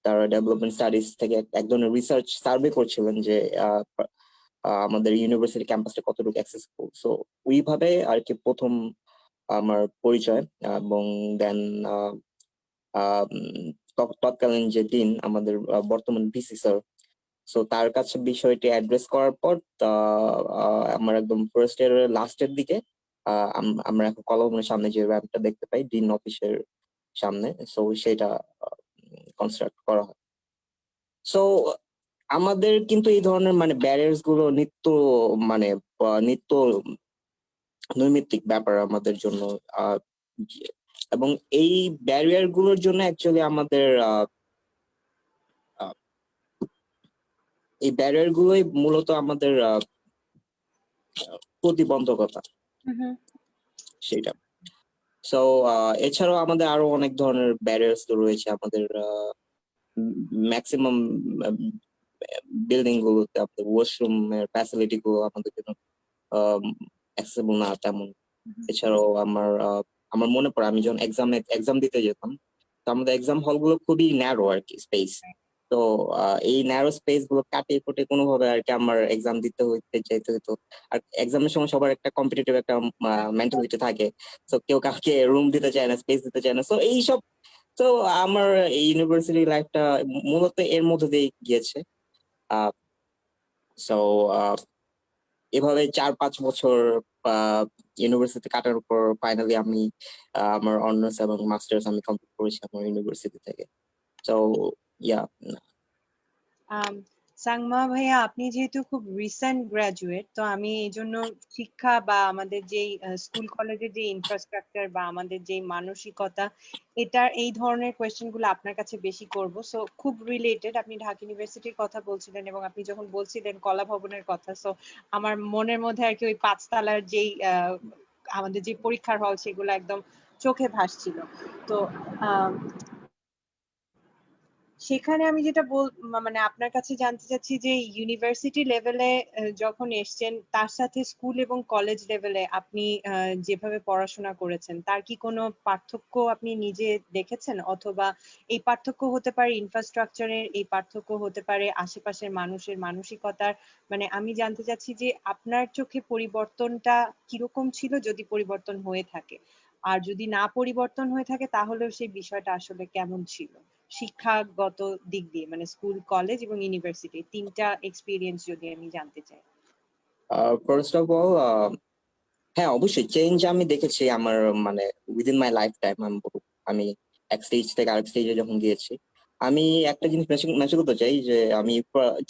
তারা ডেভেলপমেন্ট স্টাডিজ থেকে এক ধরনের রিসার্চ সার্ভে করছিলেন যে আমাদের ইউনিভার্সিটি ক্যাম্পাসটা কতটুকু অ্যাক্সেসফুল। সো ওইভাবে আর কি প্রথম আমার পরিচয়। এবং দেন তৎকালীন যে দিন আমাদের বর্তমান ভিসি স্যার, সো তার কাছে বিষয়টি অ্যাড্রেস করার পর আমার একদম ফার্স্ট ইয়ারের লাস্টের দিকে আমরা এখন কলমের সামনে যে র্যাম্পটা দেখতে পাই ডিন অফিসের সামনে, সো সেটা কনস্ট্রাক্ট করা হয়। সো আমাদের কিন্তু এই ধরনের মানে ব্যারিয়ার্স গুলো নিত্য নৈমিত্তিক ব্যাপার আমাদের জন্য। এবং এই ব্যারিয়ার গুলোর জন্য অ্যাকচুয়ালি আমাদের এই ব্যারিয়ার গুলোই মূলত আমাদের প্রতিবন্ধকতা সেটা। সো এছাড়াও আমাদের আরো অনেক ধরনের ব্যারিয়ার্স তো রয়েছে আমাদের ম্যাক্সিমাম বিল্ডিং গুলোতে আমাদের ওয়াশরুম এর ফ্যাসিলিটি গুলো আমাদের জন্য অ্যাক্সেসিবল না তেমন। এছাড়াও আমার মনে পড়ে আমি যখন এক্সাম দিতে যেতাম, তো আমাদের এক্সাম হল গুলো খুবই ন্যারো আর কি স্পেস। তো এই ন্যারো স্পেস গুলো কাটিয়ে কুটে কোনোভাবে আর কি আমার এক্সাম দিতে যেতে হতো। আর এক্সামের সময় সবার একটা কম্পিটিটিভ একটা মেন্টালিটি থাকে, তো কেউ কাউকে রুম দিতে চায় না, স্পেস দিতে চায় না। সো এইসব, তো আমার এই ইউনিভার্সিটি লাইফটা মূলত এর মধ্যে দিয়ে গিয়েছে। সো এভাবে 4-5 বছর ইউনিভার্সিটি কাটার পর ফাইনালি আমি আমার অনার্স এবং মাস্টার্স আমি কমপ্লিট করেছি আমার ইউনিভার্সিটি থেকে। So yeah. সাংমা ভাইয়া, আপনি যেহেতু খুব রিসেন্ট গ্রাজুয়েট, তো আমি এই জন্য শিক্ষা বা আমাদের যেই স্কুল কলেজের যে ইনফ্রাস্ট্রাকচার বা আমাদের যে মানসিকতা, এটার এই ধরনের কোয়েশ্চেন গুলো আপনার কাছে বেশি করব। সো খুব রিলেটেড, আপনি ঢাকা ইউনিভার্সিটির কথা বলছিলেন এবং আপনি যখন বলছিলেন কলা ভবনের কথা, সো আমার মনের মধ্যে আর কি ওই 5 তলার যেই আমাদের যে পরীক্ষার হল সেগুলো একদম চোখে ভাসছিল। তো সেখানে আমি যেটা মানে আপনার কাছে জানতে চাচ্ছি যে ইউনিভার্সিটি লেভেলে যখন এসছেন, তার সাথে স্কুল এবং কলেজ লেভেলে আপনি যেভাবে পড়াশোনা করেছেন তার কি কোনো পার্থক্য আপনি নিজে দেখেছেন? অথবা এই পার্থক্য হতে পারে ইনফ্রাস্ট্রাকচারের, এই পার্থক্য হতে পারে আশেপাশের মানুষের মানসিকতার। মানে আমি জানতে চাচ্ছি যে আপনার চোখে পরিবর্তনটা কিরকম ছিল, যদি পরিবর্তন হয়ে থাকে, আর যদি না পরিবর্তন হয়ে থাকে তাহলেও সেই বিষয়টা আসলে কেমন ছিল শিক্ষাগত দিক দিয়ে, মানে স্কুল, কলেজ এবং ইউনিভার্সিটি, তিনটা এক্সপিরিয়েন্স যদি আমি জানতে চাই। ফার্স্ট অফ অল, হ্যাঁ অবশ্যই চেঞ্জ আমি দেখেছি আমার মানে উইদিন মাই লাইফ টাইম। আমি এক স্টেজ থেকে আরেক স্টেজে যখন গিয়েছি, আমি একটা জিনিস মেনশন করতে চাই যে আমি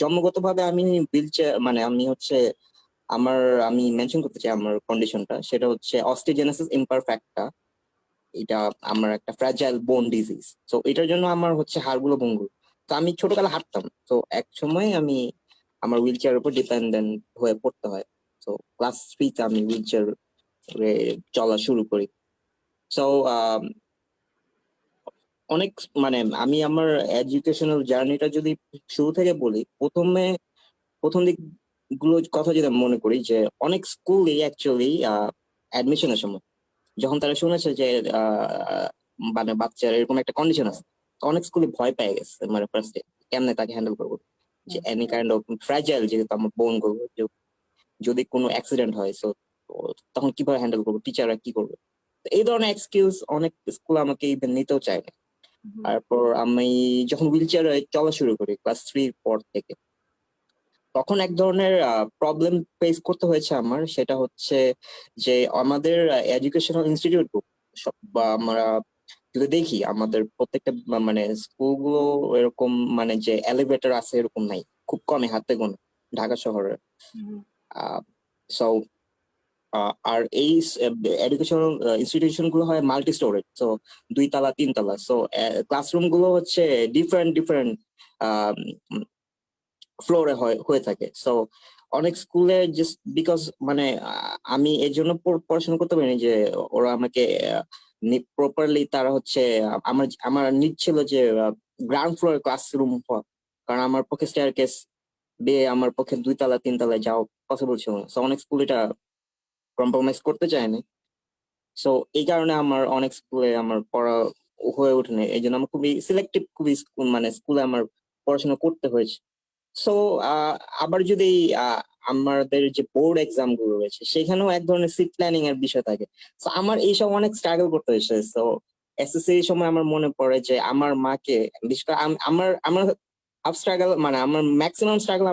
জন্মগতভাবে আমি হুইল চেয়ার মানে আমি মেনশন করতে চাই আমার কন্ডিশনটা, সেটা হচ্ছে অস্টিওজেনেসিস ইমপারফেক্টা। এটা আমার একটা ফ্র্যাজাইল বোন ডিজিজ। তো এটার জন্য আমার হচ্ছে হাড়গুলো ভঙ্গুর। তো আমি ছোটবেলা হাঁটতাম, তো এক সময় আমি আমার হুইল চেয়ারের উপর ডিপেন্ডেন্ট হয়ে পড়তে হয়। তো ক্লাস 3-তে আমি হুইল চেয়ার চলা শুরু করি। সো অনেক মানে আমি আমার এডুকেশনাল জার্নিটা যদি শুরু থেকে বলি, প্রথম দিক গুলো কথা যদি আমি মনে করি যে অনেক স্কুলে অ্যাকচুয়ালি অ্যাডমিশনের সময় যখন তারা শুনেছে যে মানে বাচ্চার এরকম একটা কন্ডিশন আছে, অনেক স্কুলে ভয় পেয়ে গেছে মানে ফার্স্টে কেমনে তাকে হ্যান্ডেল করবো, যে এনি কাইন্ড অফ ফ্র্যাজাইল যেহেতু আমরা বোন করবো, যদি কোনো অ্যাক্সিডেন্ট হয় সো তখন কিভাবে হ্যান্ডেল করবো, টিচাররা কি করবে, এই ধরনের এক্সকিউজ অনেক স্কুল আমাকে ইভেন নিতেও চায় না। তারপর আমি যখন হুইল চেয়ারে চলা শুরু করি ক্লাস 3 পর থেকে, তখন এক ধরনের প্রবলেম ফেস করতে হয়েছে আমার। সেটা হচ্ছে যে আমাদের এডুকেশনাল ইনস্টিটিউট বা আমরা যদি দেখি আমাদের প্রত্যেকটা মানে স্কুলগুলো এরকম মানে যে এলিভেটর আছে এরকম নাই, খুব কমই হাতে গোনা ঢাকা শহরে। সো আর এই এডুকেশনাল ইনস্টিটিউশন গুলো হয় মাল্টি স্টোরেজ, সো 2 তলা 3 তলা। সো ক্লাসরুম গুলো হচ্ছে ডিফারেন্ট ফ্লোরে হয়ে থাকে। সো অনেক স্কুলে জাস্ট বিকজ মানে আমি এর জন্য পড়াশোনা করতে পারিনি যে ওরা আমাকে প্রপারলি তারা হচ্ছে আমার নিড ছিল যে গ্রাউন্ড ফ্লোরে ক্লাসরুম হওয়া, কারণ আমার পক্ষে স্টেয়ার কেস বেয়ে আমার পক্ষে 2 তলা 3 তলায় যাওয়া পসিবল ছিল না। সো অনেক স্কুল এটা কম্প্রোমাইজ করতে চায়নি। সো এই কারণে আমার অনেক স্কুলে আমার পড়া হয়ে ওঠেনি, এই জন্য আমার খুবই সিলেক্টিভ মানে স্কুলে আমার পড়াশোনা করতে হয়েছে। সো আবার যদি আমাদের যে বোর্ড এক্সাম গুলো রয়েছে সেখানেও এক ধরনের সিট প্ল্যানিং এর বিষয় থাকে। সো আমার এইসব অনেক স্ট্রাগল করতে হয়েছে। সো এসএসসি সময় আমার মনে পড়ে যে আমার মাকে, বিশেষ করে আমার আমার হাফ স্ট্রাগল মানে আমার ম্যাক্সিমাম স্ট্রাগল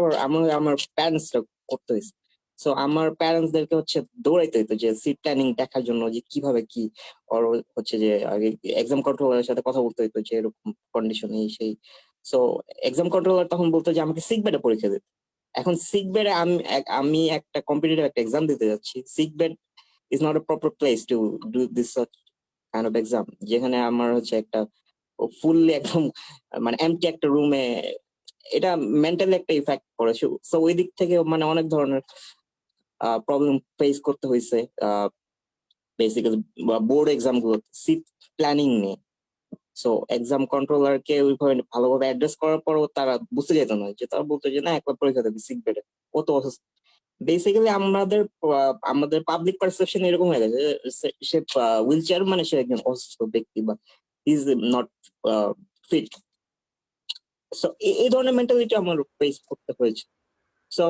আমার প্যারেন্টস করতে হয়েছে। সো আমার প্যারেন্টস দেরকে হচ্ছে দৌড়াইতে হইতো যে সিট প্ল্যানিং দেখার জন্য, যে কিভাবে কি ওর হচ্ছে যে এক্সাম কন্ট্রোলারের সাথে কথা বলতে হইতো যে এরকম কন্ডিশন এই সেই। সো এক্সাম কন্ট্রোলার তখন বলতো যে আমাকে সিক বেডে পরীক্ষা দিতে। এখন সিক বেডে আমি একটা কম্পিটিটিভ একটা এক্সাম দিতে যাচ্ছি, sick bed is not a proper place to do this kind of exam, যেখানে আমার হচ্ছে একটা ফুললি একদম মানে এমটি একটা রুমে, এটা মেন্টালি একটা ইফেক্ট পড়ে। সো ওই দিক থেকে মানে অনেক ধরনের প্রবলেম ফেস করতে হয়েছে বেসিক্যালি বোর্ড এক্সাম গুলো সিট প্ল্যানিং নিয়ে। সো এক্সাম কন্ট্রোলারকে ওইভাবে ভালোভাবে অ্যাড্রেস করার পরও তারা বুঝতে যেত না, যে তারা বলতো যে না একবার পরীক্ষা দেবে সিক বেডে, কত অসুস্থ। বেসিক্যালি আমাদের পাবলিক পারসেপশন এরকম হয়ে গেছে সে হুইল চেয়ার মানে সে একজন অসুস্থ ব্যক্তি বা ইজ নট ফিট। সো এই ধরনের মেন্টালিটি আমার ফেস করতে হয়েছে। সো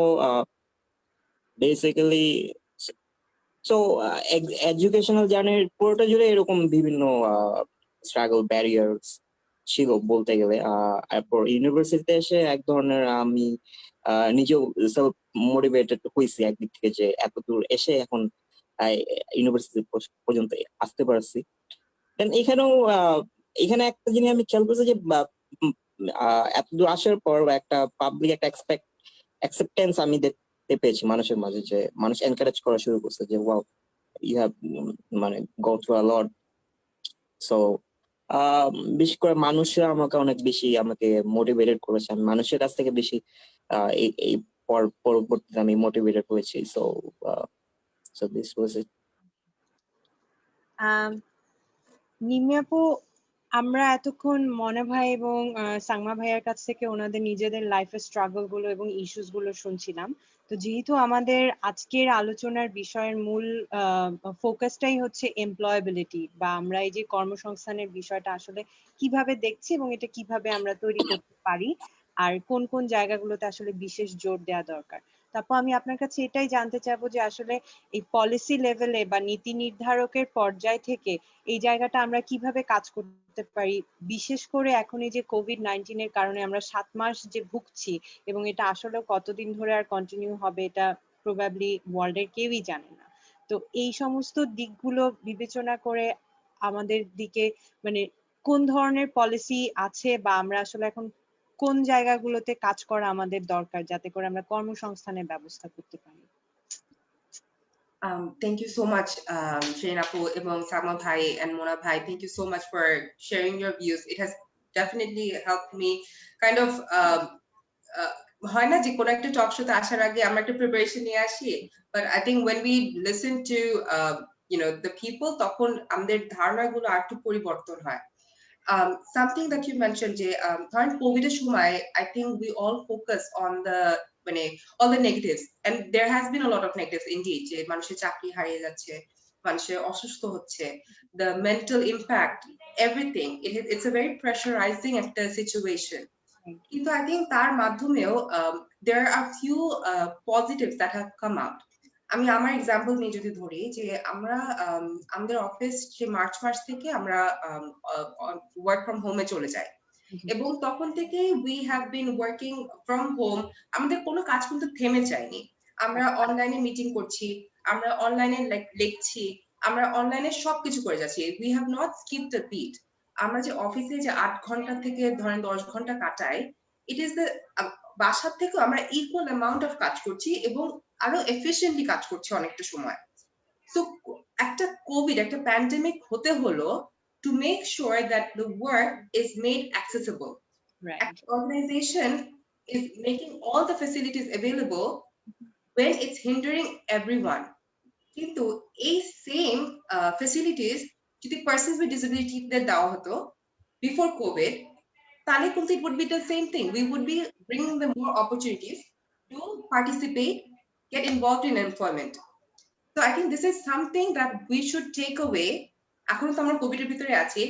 বেসিক্যালি সো এডুকেশনাল জার্নির পুরোটা জুড়ে এরকম বিভিন্ন স্ট্রাগল ব্যারিয়ার্স ছিল বলতে গেলে। এরপর ইউনিভার্সিটিতে এসে এক ধরনের আমি নিজেও সেলফ মোটিভেটেড হয়েছি একদিক থেকে, যে এত দূর এসে এখন ইউনিভার্সিটি পর্যন্ত আসতে পারছি। দেন এখানে একটা জিনিস আমি খেয়াল করছি যে এত দূর আসার পর একটা পাবলিক একটা অ্যাকসেপ্টেন্স আমি দেখতে পেয়েছি মানুষের মাঝে, যে মানুষ এনকারেজ করা শুরু করছে যে ওয়াও ইউ হ্যাভ মানে go through a lot. So বিশেষ করে মানুষরা অনেক বেশি আমাকে মোটিভেটেড করেছে, আমি মানুষের কাছ থেকে বেশি এই পরবর্তীতে আমি মোটিভেটেড হয়েছি। সো সো দিস ওয়াজ ইট। নিম্মি আপু, আমরা এতক্ষণ মনে ভাই এবং সাংমা ভাইয়ার কাছ থেকে ওনাদের নিজেদের লাইফের স্ট্রাগল গুলো এবং ইস্যুস গুলো শুনছিলাম। তো যেহেতু আমাদের আজকের আলোচনার বিষয়ের মূল ফোকাসটাই হচ্ছে এমপ্লয়াবিলিটি, বা আমরা এই যে কর্মসংস্থানের বিষয়টা আসলে কিভাবে দেখছি এবং এটা কিভাবে আমরা তৈরি করতে পারি, আর কোন কোন জায়গাগুলোতে আসলে বিশেষ জোর দেওয়া দরকার। তারপর আমি আপনার কাছে এটাই জানতে চাইবো যে আসলে এই পলিসি লেভেলে বা নীতি নির্ধারকের পর্যায় থেকে এই জায়গাটা আমরা কিভাবে কাজ করতে পারি, বিশেষ করে এখন এই যে কোভিড-19 এর কারণে আমরা 7 মাস যে ভুগছি এবং এটা আসলে কতদিন ধরে আর কন্টিনিউ হবে এটা প্রবাবলি ওয়ার্ল্ডের কেউই জানে না। তো এই সমস্ত দিকগুলো বিবেচনা করে আমাদের দিকে মানে কোন ধরনের পলিসি আছে, বা আমরা আসলে এখন কোন জায়গাগুলোতে কাজ করা আমাদের দরকার যাতে করে আমরা কর্মসংস্থানের ব্যবস্থা করতে পারি। Thank you so much, Shirin Apu এবং Sagma Bhai and Mona Bhai. Thank you so much for sharing your views. It has definitely helped me kind of হয় না যে কোনো একটা টক শোতে আসার আগে আমরা একটা প্রিপারেশন নিয়ে আসি, but I think when we listen to the people, তখন আমাদের ধারণাগুলো আর একটু পরিবর্তন হয়। something that you mentioned, যে ধরেন কোভিডের সময় I think we all focus on the মানে all the negatives, and there has been a lot of negatives indeed, যে মানুষের চাকরি হারিয়ে যাচ্ছে, মানুষের অসুস্থ হচ্ছে, the mental impact, everything. It's a very pressurizing একটা situation. কিন্তু I think তার মাধ্যমেও there are few positives that have come out. আমি আমার এক্সাম্পল নিয়ে যদি ধরি, যে আমরা আমাদের অফিস যে মার্চ মাস থেকে আমরা ওয়ার্ক ফ্রম হোমে চলে যাই, এবং তখন থেকে we have been working from home. আমাদের কোনো কাজ কিন্তু থেমে যায়নি। আমরা অনলাইনে মিটিং করছি, আমরা অনলাইনে লিখছি, আমরা অনলাইনে সবকিছু করে যাচ্ছি। we have not skipped a beat. আমরা যে অফিসে যে 8 ঘন্টা থেকে ধরেন 10 ঘন্টা কাটাই, it is the বাসার থেকে আমরা ইকুয়াল অ্যামাউন্ট অফ কাজ করছি এবং আরো এফিশিয়েন্টলি কাজ করছি অনেকটা সময়। সো একটা কোভিড, একটা প্যান্ডেমিক হতে হলো to make sure that the work is made accessible. Right. An organization is making all the facilities available when it's hindering everyone. কিন্তু এই সেম ফ্যাসিলিটিস যদি persons with disability দের দেওয়া হতো before COVID, তাহলে কিন্তু it would be the same thing. We would be bringing them more opportunities to participate, get involved in employment. So I think this is something that we should take away. এখনো তো আমরা কোভিডের ভিতরে আছি,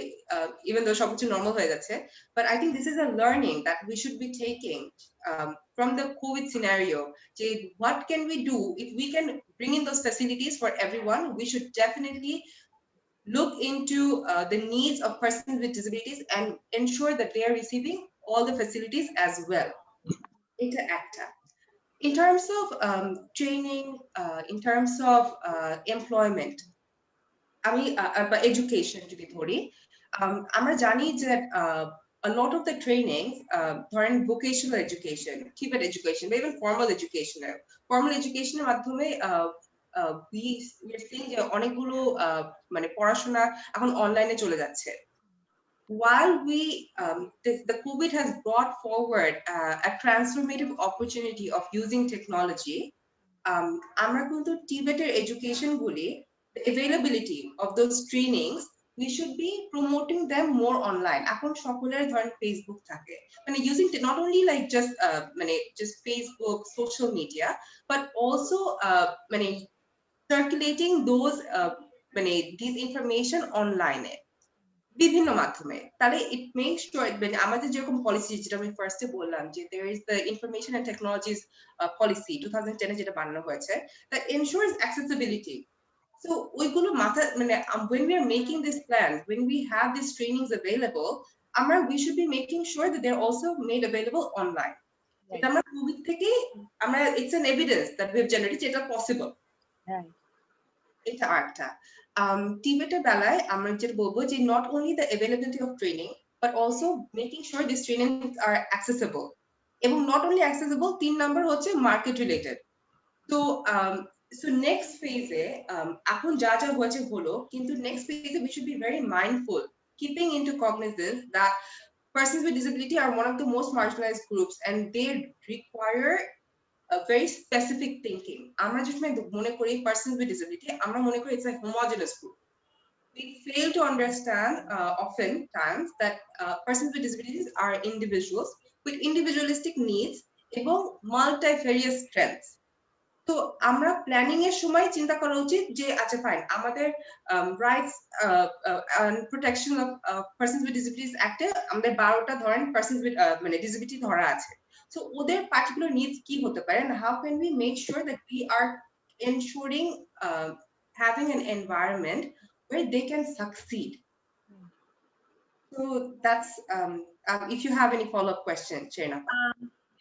even though সবকিছু normal হয়ে যাচ্ছে, but I think this is a learning that we should be taking from the COVID scenario. What can we do if we can bring in those facilities for everyone? We should definitely look into the needs of persons with disabilities and ensure that they are receiving all the facilities as well. Interacta. In terms of training, in terms of employment, education যদি ধরি, আমরা জানি যে a lot of the trainings, ধরেন vocational education, TVET education, বা even formal education এর মাধ্যমে we are seeing যে অনেকগুলো মানে পড়াশোনা এখন অনলাইনে চলে যাচ্ছে। While the COVID has brought forward a transformative opportunity of using technology, আমরা কিন্তু TVET education গুলি, the availability of those trainings, we should be promoting them more online. এখন সকলের ধরেন ফেসবুক থাকে, মানে using not only like just Facebook, social media, but also মানে circulating those these information online বিভিন্ন মাধ্যমে। তাহলে it makes sure মানে আমাদের যেরকম পলিসি, যেটা আমি ফার্স্টে বললাম, যে there is the information and technologies policy 2010 এ যেটা বানানো হয়েছে, that ensures accessibility. So ওইগুলো মাথা মানে when we are making this plan, when we have these trainings available, we should be making sure that they're also made available online. এটা আমরা Covid থেকে it's an evidence that we have generated এটা possible. Right. এটা একটা TVET এর বেলায় আমরা যেটা বলবো, যে not only the availability of training, but also making sure these trainings are accessible. এবং not only accessible, 3 নাম্বার হচ্ছে market related. So next phase এ এখন যা হয়েছে হলো, কিন্তু next phase A we should be very mindful, keeping into cognizance that persons with disability are one of the most marginalized groups, and they require a very specific thinking. আমরা যেটা মনে করি persons with disability, আমরা মনে করি it's a homogeneous group. We fail to understand often times that persons with disabilities are individuals with individualistic needs এবং multifarious strengths. তো আমরা প্ল্যানিং এর সময় চিন্তা করা উচিত যে আচ্ছা ফাইন, আমাদের rights and protection of persons with disabilities অ্যাক্টে আমাদের 12টা ধরেন পারসনস উইথ মানে ডিসেবিলিটি ধরা আছে। সো ওদের পার্টিকুলার নিডস কি হতে পারে, and how can we make sure that we are ensuring having an environment where they can succeed. So that's if you have any follow-up question, Sherina.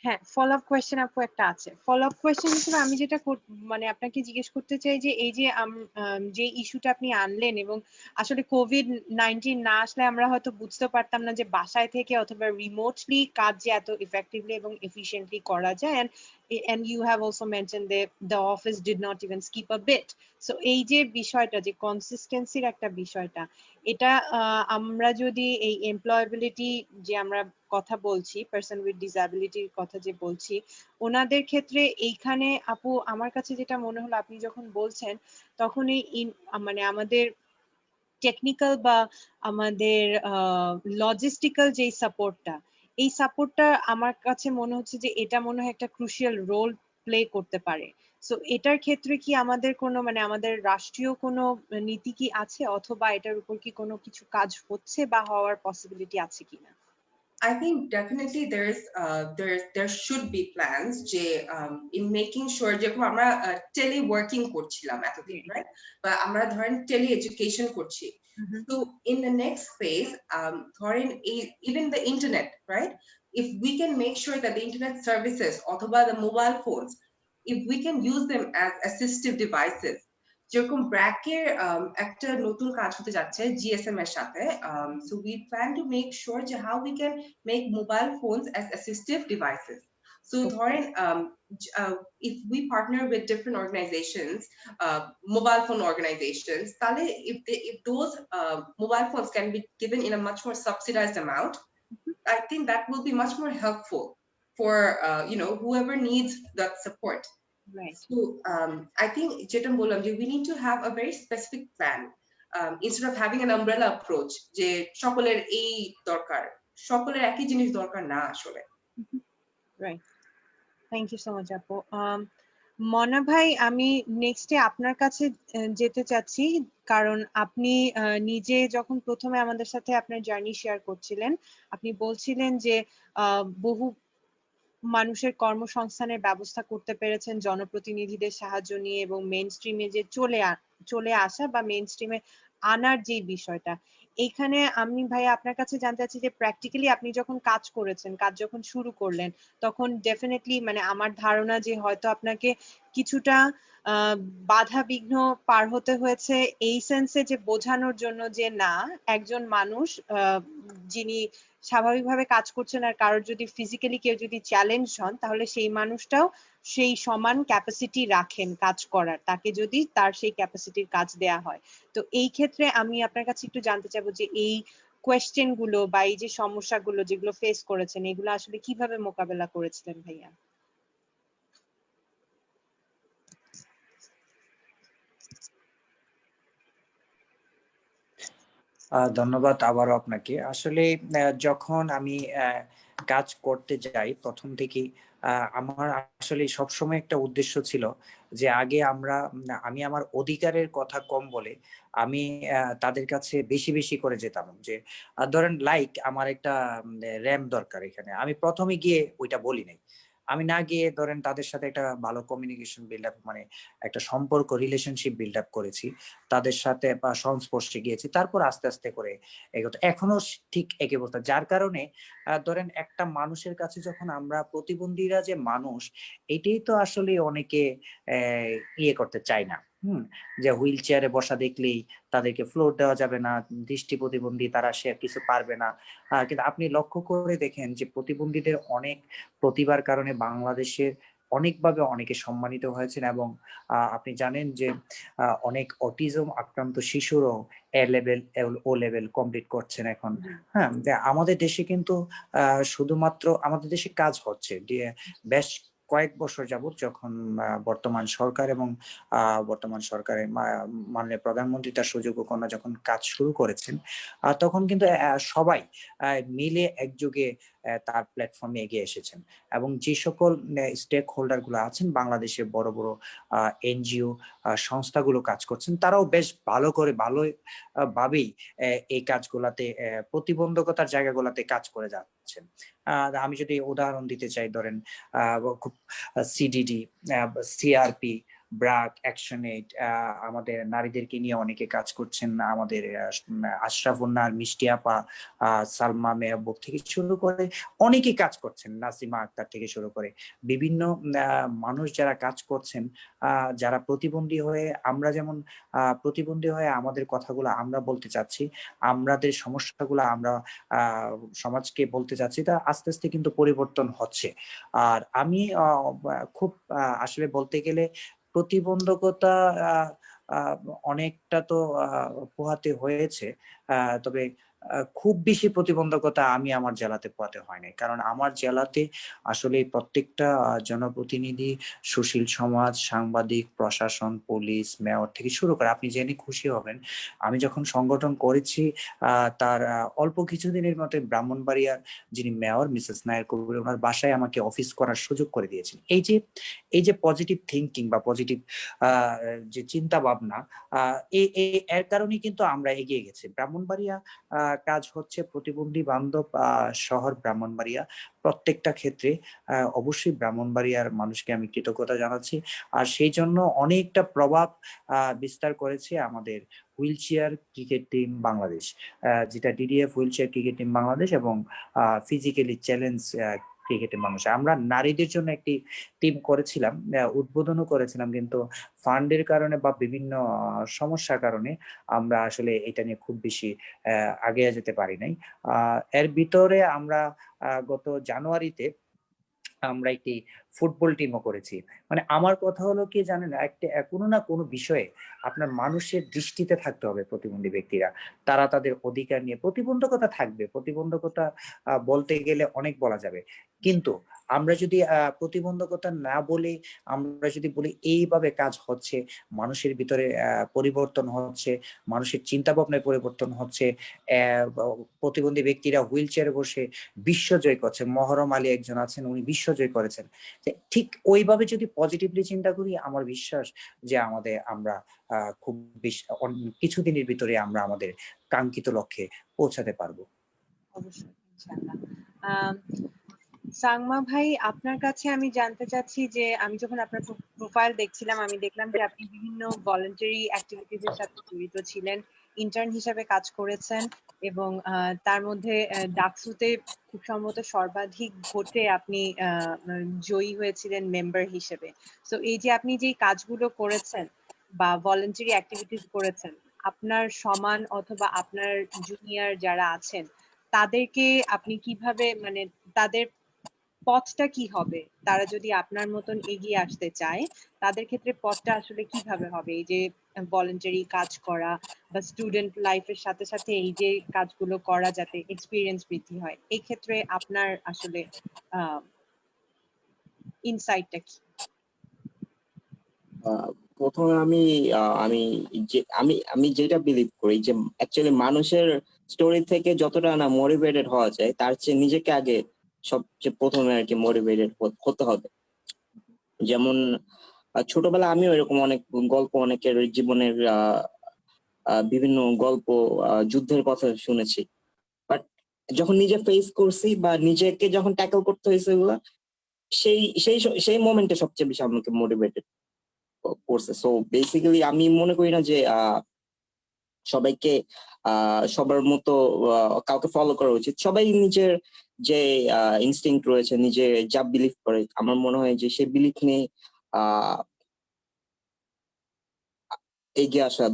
হ্যাঁ, follow up question আপু একটা আছে। Follow up question হিসেবে আমি যেটা মানে আপনাকে জিজ্ঞেস করতে চাই, যে এই যে যে ইস্যুটা আপনি আনলেন, এবং আসলে COVID-19 না আসলে আমরা হয়তো বুঝতে পারতাম না যে বাসায় থেকে অথবা রিমোটলি কাজ যে এত ইফেক্টিভলি এবং এফিশিয়েন্টলি করা যায়, and you have also mentioned that the office did not even skip a bit. So এই যে বিষয়টা, যে কনসিস্টেন্সির একটা বিষয়টা, এটা আমরা যদি এই এমপ্লয়াবিলিটি যে আমরা কথা বলছি, পারসন উইথ ডিসএবিলিটির কথা যে বলছি, ওনাদের ক্ষেত্রে এইখানে আপু আমার কাছে যেটা মনে হলো, আপনি যখন বলছেন তখনই মানে আমাদের টেকনিক্যাল বা আমাদের লজিস্টিক্যাল যে সাপোর্টটা, এই সাপোর্টটা আমার কাছে মনে হচ্ছে যে এটা মনে হয় একটা ক্রুশিয়াল রোল প্লে করতে পারে। সো এটার ক্ষেত্রে কি আমাদের কোনো মানে আমাদের রাষ্ট্রীয় কোনো নীতি কি আছে, অথবা এটার উপর কি কোনো কিছু কাজ হচ্ছে বা হওয়ার পসিবিলিটি আছে কিনা? I think definitely there should be plans যে in making sure যেরকম আমরা teleworking করছিলাম এতদিন, right? বা আমরা ধরেন tele education করছি। So in the next phase, ধরেন even the internet, right? If we can make sure that the internet services অথবা the mobile phones, if we can use them as assistive devices, যেরকম ব্র্যাকের একটা নতুন কাজ হতে যাচ্ছে GSM এর সাথে, so we plan to make sure যে how we can make mobile phones as assistive devices. So ধরেন if we partner with different organizations, mobile phone organizations, তাহলে if those mobile phones can be given in a much more subsidized amount, I think that will be much more helpful for whoever needs that support. Right. So I think যেটা বললাম যে we need to have a very specific plan, instead of having an umbrella approach যে সকলের এই দরকার, সকলের একই জিনিস দরকার না আসলে। Right. Thank you so much, আপু। মনা ভাই, আমি নেক্সটে আপনার কাছে যেতে চাচ্ছি, কারণ আপনি নিজে যখন প্রথমে আমাদের সাথে আপনার জার্নি শেয়ার করছিলেন, আপনি বলছিলেন যে বহু মানুষের কর্মসংস্থানের ব্যবস্থা করতে পেরেছেন জনপ্রতিনিধিদের সাহায্য নিয়ে, এবং মেইন স্ট্রিমে যে চলে আসা বা মেইন স্ট্রিমে আনার যে বিষয়টা, এইখানে আমি ভাই আপনার কাছে জানতে চাচ্ছি যে প্র্যাকটিক্যালি আপনি যখন কাজ করেছেন, কাজ যখন শুরু করলেন, তখন ডেফিনেটলি মানে আমার ধারণা যে হয়তো আপনাকে কিছুটা বাধা বিঘ্ন পার হতে হয়েছে, এই সেন্সে যে বোঝানোর জন্য যে না, একজন মানুষ যিনি স্বাভাবিকভাবে কাজ করছেন আর কারোর যদি ফিজিক্যালি কেউ যদি চ্যালেঞ্জ হন, তাহলে সেই মানুষটাও সেই সমান ক্যাপাসিটি রাখেন কাজ করার, তাকে যদি তার সেই ক্যাপাসিটির কাজ দেয়া হয়। তো এই ক্ষেত্রে আমি আপনার কাছে একটু জানতে চাইবো যে এই কোয়েশ্চেন গুলো বা এই যে সমস্যাগুলো যেগুলো ফেস করেছেন, এগুলো আসলে কিভাবে মোকাবেলা করেছিলেন ভাইয়া? ধন্যবাদ আবারও আপনাকে। আসলে যখন আমি কাজ করতে যাই, প্রথম থেকেই আমার আসলে সবসময় একটা উদ্দেশ্য ছিল যে আগে আমি আমার অধিকারের কথা কম বলে আমি তাদের কাছে বেশি বেশি করে যেতাম। যে ধরেন আমার একটা র্যাম্প দরকার, এখানে আমি প্রথমে গিয়ে ওইটা বলি নাই। আমি না গিয়ে ধরেন তাদের সাথে একটা ভালো কমিউনিকেশন বিল্ড আপ, মানে একটা সম্পর্ক রিলেশনশিপ বিল্ড আপ করেছি, তাদের সাথে বা সংস্পর্শে গিয়েছি, তারপর আস্তে আস্তে করে এগোতে। এখনো ঠিক একই অবস্থা, যার কারণে ধরেন একটা মানুষের কাছে যখন আমরা প্রতিবন্ধীরা যে মানুষ, এটাই তো আসলে অনেকে ইয়ে করতে চায় না। যে হুইল চেয়ারে বসা দেখলেই তাদেরকে ফ্লোর দেওয়া যাবে না, দৃষ্টি প্রতিবন্ধী, তারা সে কিছু পারবে না। কিন্তু আপনি লক্ষ্য করে দেখেন যে প্রতিবন্ধীদের অনেক প্রতিভার কারণে বাংলাদেশের অনেকভাবে অনেকে সম্মানিত হয়েছেন, এবং আপনি জানেন যে অনেক অটিজম আক্রান্ত শিশুরও A level O level complete করছেন এখন। হ্যাঁ, আমাদের দেশে কিন্তু শুধুমাত্র আমাদের দেশে কাজ হচ্ছে বেশ কয়েক বছর যাবত, যখন বর্তমান সরকার এবং বর্তমান সরকারের মাননীয় প্রধানমন্ত্রী তার সুযোগ্য কন্যা যখন কাজ শুরু করেছেন, তখন কিন্তু সবাই মিলে একযোগে তার প্ল্যাটফর্মে এগিয়ে এসেছেন। এবং যে সকল স্টেক হোল্ডার গুলো আছেন, বাংলাদেশের বড় বড় এনজিও সংস্থাগুলো কাজ করছেন, তারাও বেশ ভাবেই এই কাজগুলাতে প্রতিবন্ধকতার জায়গাগুলোতে কাজ করে যাচ্ছেন। আমি যদি উদাহরণ দিতে চাই, ধরেন খুব CDD, CRP, BRAC, action aid, আমাদের নারীদেরকে নিয়ে অনেকে কাজ করছেন, আমাদের আশরাফুন্নার, মিষ্টি আপা, সালমা মেহবুব থেকে শুরু করে অনেকেই কাজ করছেন, নাসিমা আক্তার থেকে শুরু করে বিভিন্ন মানুষ যারা কাজ করছেন, যারা প্রতিবন্ধী হয়ে, আমরা যেমন প্রতিবন্ধী হয়ে আমাদের কথাগুলো আমরা বলতে চাচ্ছি, আমাদের সমস্যাগুলো আমরা সমাজকে বলতে চাচ্ছি, তা আস্তে আস্তে কিন্তু পরিবর্তন হচ্ছে। আর আমি খুব আসলে বলতে গেলে প্রতিবন্ধকতা অনেকটা তো পোহাতে হয়েছে, তবে খুব বেশি প্রতিবন্ধকতা আমি আমার জেলাতে পোহাতে হয় নাই, কারণ আমার জেলাতে আসলে প্রত্যেকটা জনপ্রতিনিধি, সুশীল সমাজ, সাংবাদিক, প্রশাসন, পুলিশ, মেয়র থেকে শুরু করে, আপনি জেনে খুশি হবেন আমি যখন সংগঠন করেছি তার অল্প কিছুদিনের মধ্যে ব্রাহ্মণবাড়িয়ার যিনি মেয়র মিসেস নায়ার কবির, ওনার বাসায় আমাকে অফিস করার সুযোগ করে দিয়েছেন। এই যে পজিটিভ থিঙ্কিং বা পজিটিভ যে চিন্তা ভাবনা, এর কারণেই কিন্তু আমরা এগিয়ে গেছি। ব্রাহ্মণবাড়িয়া কাজ হচ্ছে প্রতিবন্ধী বান্ধব শহর ব্রাহ্মণবাড়িয়া, প্রত্যেকটা ক্ষেত্রে অবশ্যই ব্রাহ্মণবাড়িয়ার মানুষকে আমি কৃতজ্ঞতা জানাচ্ছি। আর সেই জন্য অনেকটা প্রভাব বিস্তার করেছে আমাদের wheelchair cricket team Bangladesh, যেটা DDF wheelchair cricket team Bangladesh এবং ফিজিক্যালি চ্যালেঞ্জ ক্রিকেটের মানুষ। আমরা নারীদের জন্য একটি টিম করেছিলাম, উদ্বোধনও করেছিলাম, কিন্তু ফান্ডের কারণে বা বিভিন্ন সমস্যার কারণে আমরা আসলে এটা নিয়ে খুব বেশি আগে যেতে পারি নাই। এর ভিতরে আমরা গত জানুয়ারিতে আমরা একটি ফুটবল টিমও করেছি। মানে আমার কথা হলো কি জানেন, একটা কোনো না কোনো বিষয়ে আপনার মানুষের দৃষ্টিতে থাকতে হবে। প্রতিবন্ধী ব্যক্তিরা তারা তাদের অধিকার নিয়ে, প্রতিবন্ধকতা থাকবে, প্রতিবন্ধকতা বলতে গেলে অনেক বলা যাবে, কিন্তু আমরা যদি প্রতিবন্ধকতা না বলে আমরা যদি বলি এইভাবে কাজ হচ্ছে, মানুষের ভিতরে পরিবর্তন হচ্ছে, মানুষের চিন্তা ভাবনায় পরিবর্তন হচ্ছে, প্রতিবন্ধী ব্যক্তিরা হুইল চেয়ারে বসে বিশ্বজয় করছে। মহরম আলী একজন আছেন, উনি বিশ্বজয় করেছেন। ঠিক ওইভাবে যদি পজিটিভলি চিন্তা করি, আমার বিশ্বাস যে আমরা খুব বেশি কিছুদিনের ভিতরে আমরা আমাদের কাঙ্ক্ষিত লক্ষ্যে পৌঁছাতে পারবো। অবশ্যই, ইনশাআল্লাহ। সাংমা ভাই, আপনার কাছে আমি জানতে চাচ্ছি যে আমি যখন আপনার প্রোফাইল দেখছিলাম, আমি দেখলাম যে আপনি বিভিন্ন ভলান্টারি অ্যাক্টিভিটিজ এর সাথে জড়িত ছিলেন, ইন্টার্ন হিসেবে কাজ করেছেন, এবং তার মধ্যে ডাকসুতে খুব সম্ভবত সর্বাধিক ভোটে আপনি জয়ী হয়েছিলেন মেম্বার হিসেবে। তো এই যে আপনি যেই কাজগুলো করেছেন বা ভলান্টারি অ্যাক্টিভিটিস করেছেন, আপনার সমান অথবা আপনার জুনিয়র যারা আছেন তাদেরকে আপনি কিভাবে, মানে তাদের পথটা কি হবে, তারা যদি আপনার মতন এগিয়ে আসতে চায় তাদের ক্ষেত্রে পথটা আসলে কিভাবে হবে? এই যে ভলান্টারি কাজ করা বা স্টুডেন্ট লাইফের সাথে সাথে এই যে কাজগুলো করা যাতে এক্সপিরিয়েন্স বৃদ্ধি হয়, এই ক্ষেত্রে আপনার আসলে ইনসাইটটা কি? প্রথমে আমি আমি যে আমি আমি যেটা বিলিভ করি যে অ্যাকচুয়ালি মানুষের স্টোরি থেকে যতটা না মোটিভেটেড হওয়া যায়, তার চেয়ে নিজেকে আগে সবচেয়ে প্রথমে আর কি মোটিভেটেড হতে হবে। যেমন ছোটবেলা আমিও এরকম অনেক গল্প, অনেকের জীবনের বিভিন্ন গল্প, যুদ্ধের কথা শুনেছি, বাট যখন নিজে ফেস করছি বা নিজেকে যখন ট্যাকল করতে হয়েছে এগুলা, সেই সেই সেই মোমেন্টে সবচেয়ে বেশি আমাকে মোটিভেটেড করছে। সো বেসিক্যালি আমি মনে করি না যে সবাইকে সবার মতো কাউকে ফলো করা উচিত। সবাই নিজের যে ইনস্টিংক্ট রয়েছে, নিজে যা বিলিভ করে, আমার মনে হয় যে সেই বিলিভ নিয়ে এগিয়ে আসা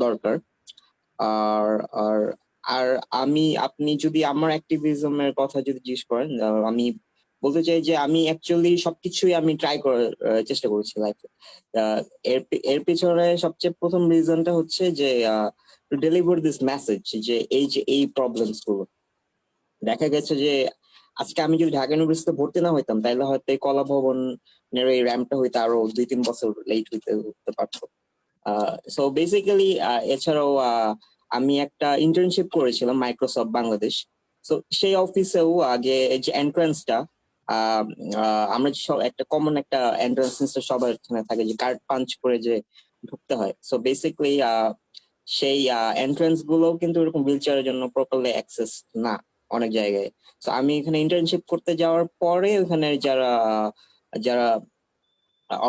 দরকার। আর আর আর আপনি যদি আমার অ্যাক্টিভিজমের কথা যদি জিজ্ঞেস করেন, আমি বলতে চাই যে আমি অ্যাকচুয়ালি সবকিছুই আমি ট্রাই করার চেষ্টা করেছি লাইফে। এর পিছনে সবচেয়ে প্রথম রিজনটা হচ্ছে যে টু ডেলিভার দিস মেসেজ, যে এই প্রবলেমস গুলো দেখা গেছে যে আজকে আমি যদি ঢাকা ইউনিভার্সিটিতে ভর্তি না হইতাম, তাহলে হয়তো এই কলা ভবনের এই র্যাম্পটা হইতে আরো 2-3 বছর লেট হইতে পারতো। সো বেসিক্যালি এছাড়াও আমি একটা ইন্টার্নশিপ করেছিলাম মাইক্রোসফট বাংলাদেশ। সো সেই অফিসেও আগে যে এন্ট্রান্সটা, আমরা একটা কমন একটা এন্ট্রান্স সবার এখানে থাকে, যে কার্ড পাঞ্চ করে যে ঢুকতে হয়। সো বেসিক্যালি সেই এন্ট্রান্স গুলো কিন্তু এরকম হুইল চেয়ারের জন্য প্রপারলি অ্যাক্সেস না অনেক জায়গায়। তো আমি এখানে ইন্টার্নশিপ করতে যাওয়ার পরে ওখানে যারা যারা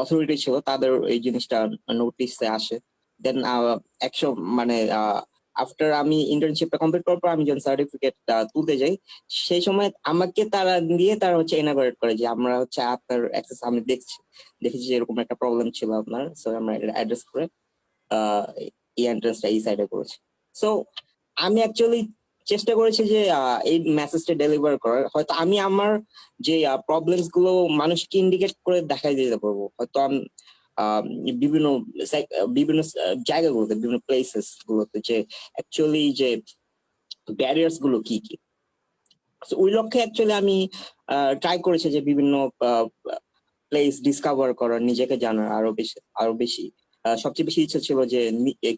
অথরিটি ছিল তাদের এই জিনিসটা নোটিসে আসে। দেন মানে আফটার আমি ইন্টার্নশিপটা কমপ্লিট করার পর আমি যখন সার্টিফিকেট তুলতে যাই, সেই সময় আমাকে তারা দিয়ে তারা হচ্ছে ইনাগরেট করে যে আমরা হচ্ছে আপনার অ্যাক্সেস আমি দেখেছি যে এরকম একটা প্রবলেম ছিল আপনার, সো আমরা অ্যাড্রেস করে এই এন্ট্রান্সটা এই সাইডে করেছি। সো আমি অ্যাকচুয়ালি চেষ্টা করেছি যে এই মেসেজটা ডেলিভার করার। হয়তো আমি আমার যে প্রবলেমস গুলো মানুষকে ইন্ডিকেট করে দেখাই দিতে পারবো, হয়তো আমি বিভিন্ন বিভিন্ন জায়গাগুলোতে, বিভিন্ন প্লেসেস গুলোতে, যে অ্যাকচুয়ালি যে ব্যারিয়ার্স গুলো কি কি। ওই লক্ষ্যে অ্যাকচুয়ালি আমি ট্রাই করেছি যে বিভিন্ন প্লেস ডিসকভার করার, নিজেকে জানার আরো বেশি সবচেয়ে বেশি ইচ্ছা ছিল যে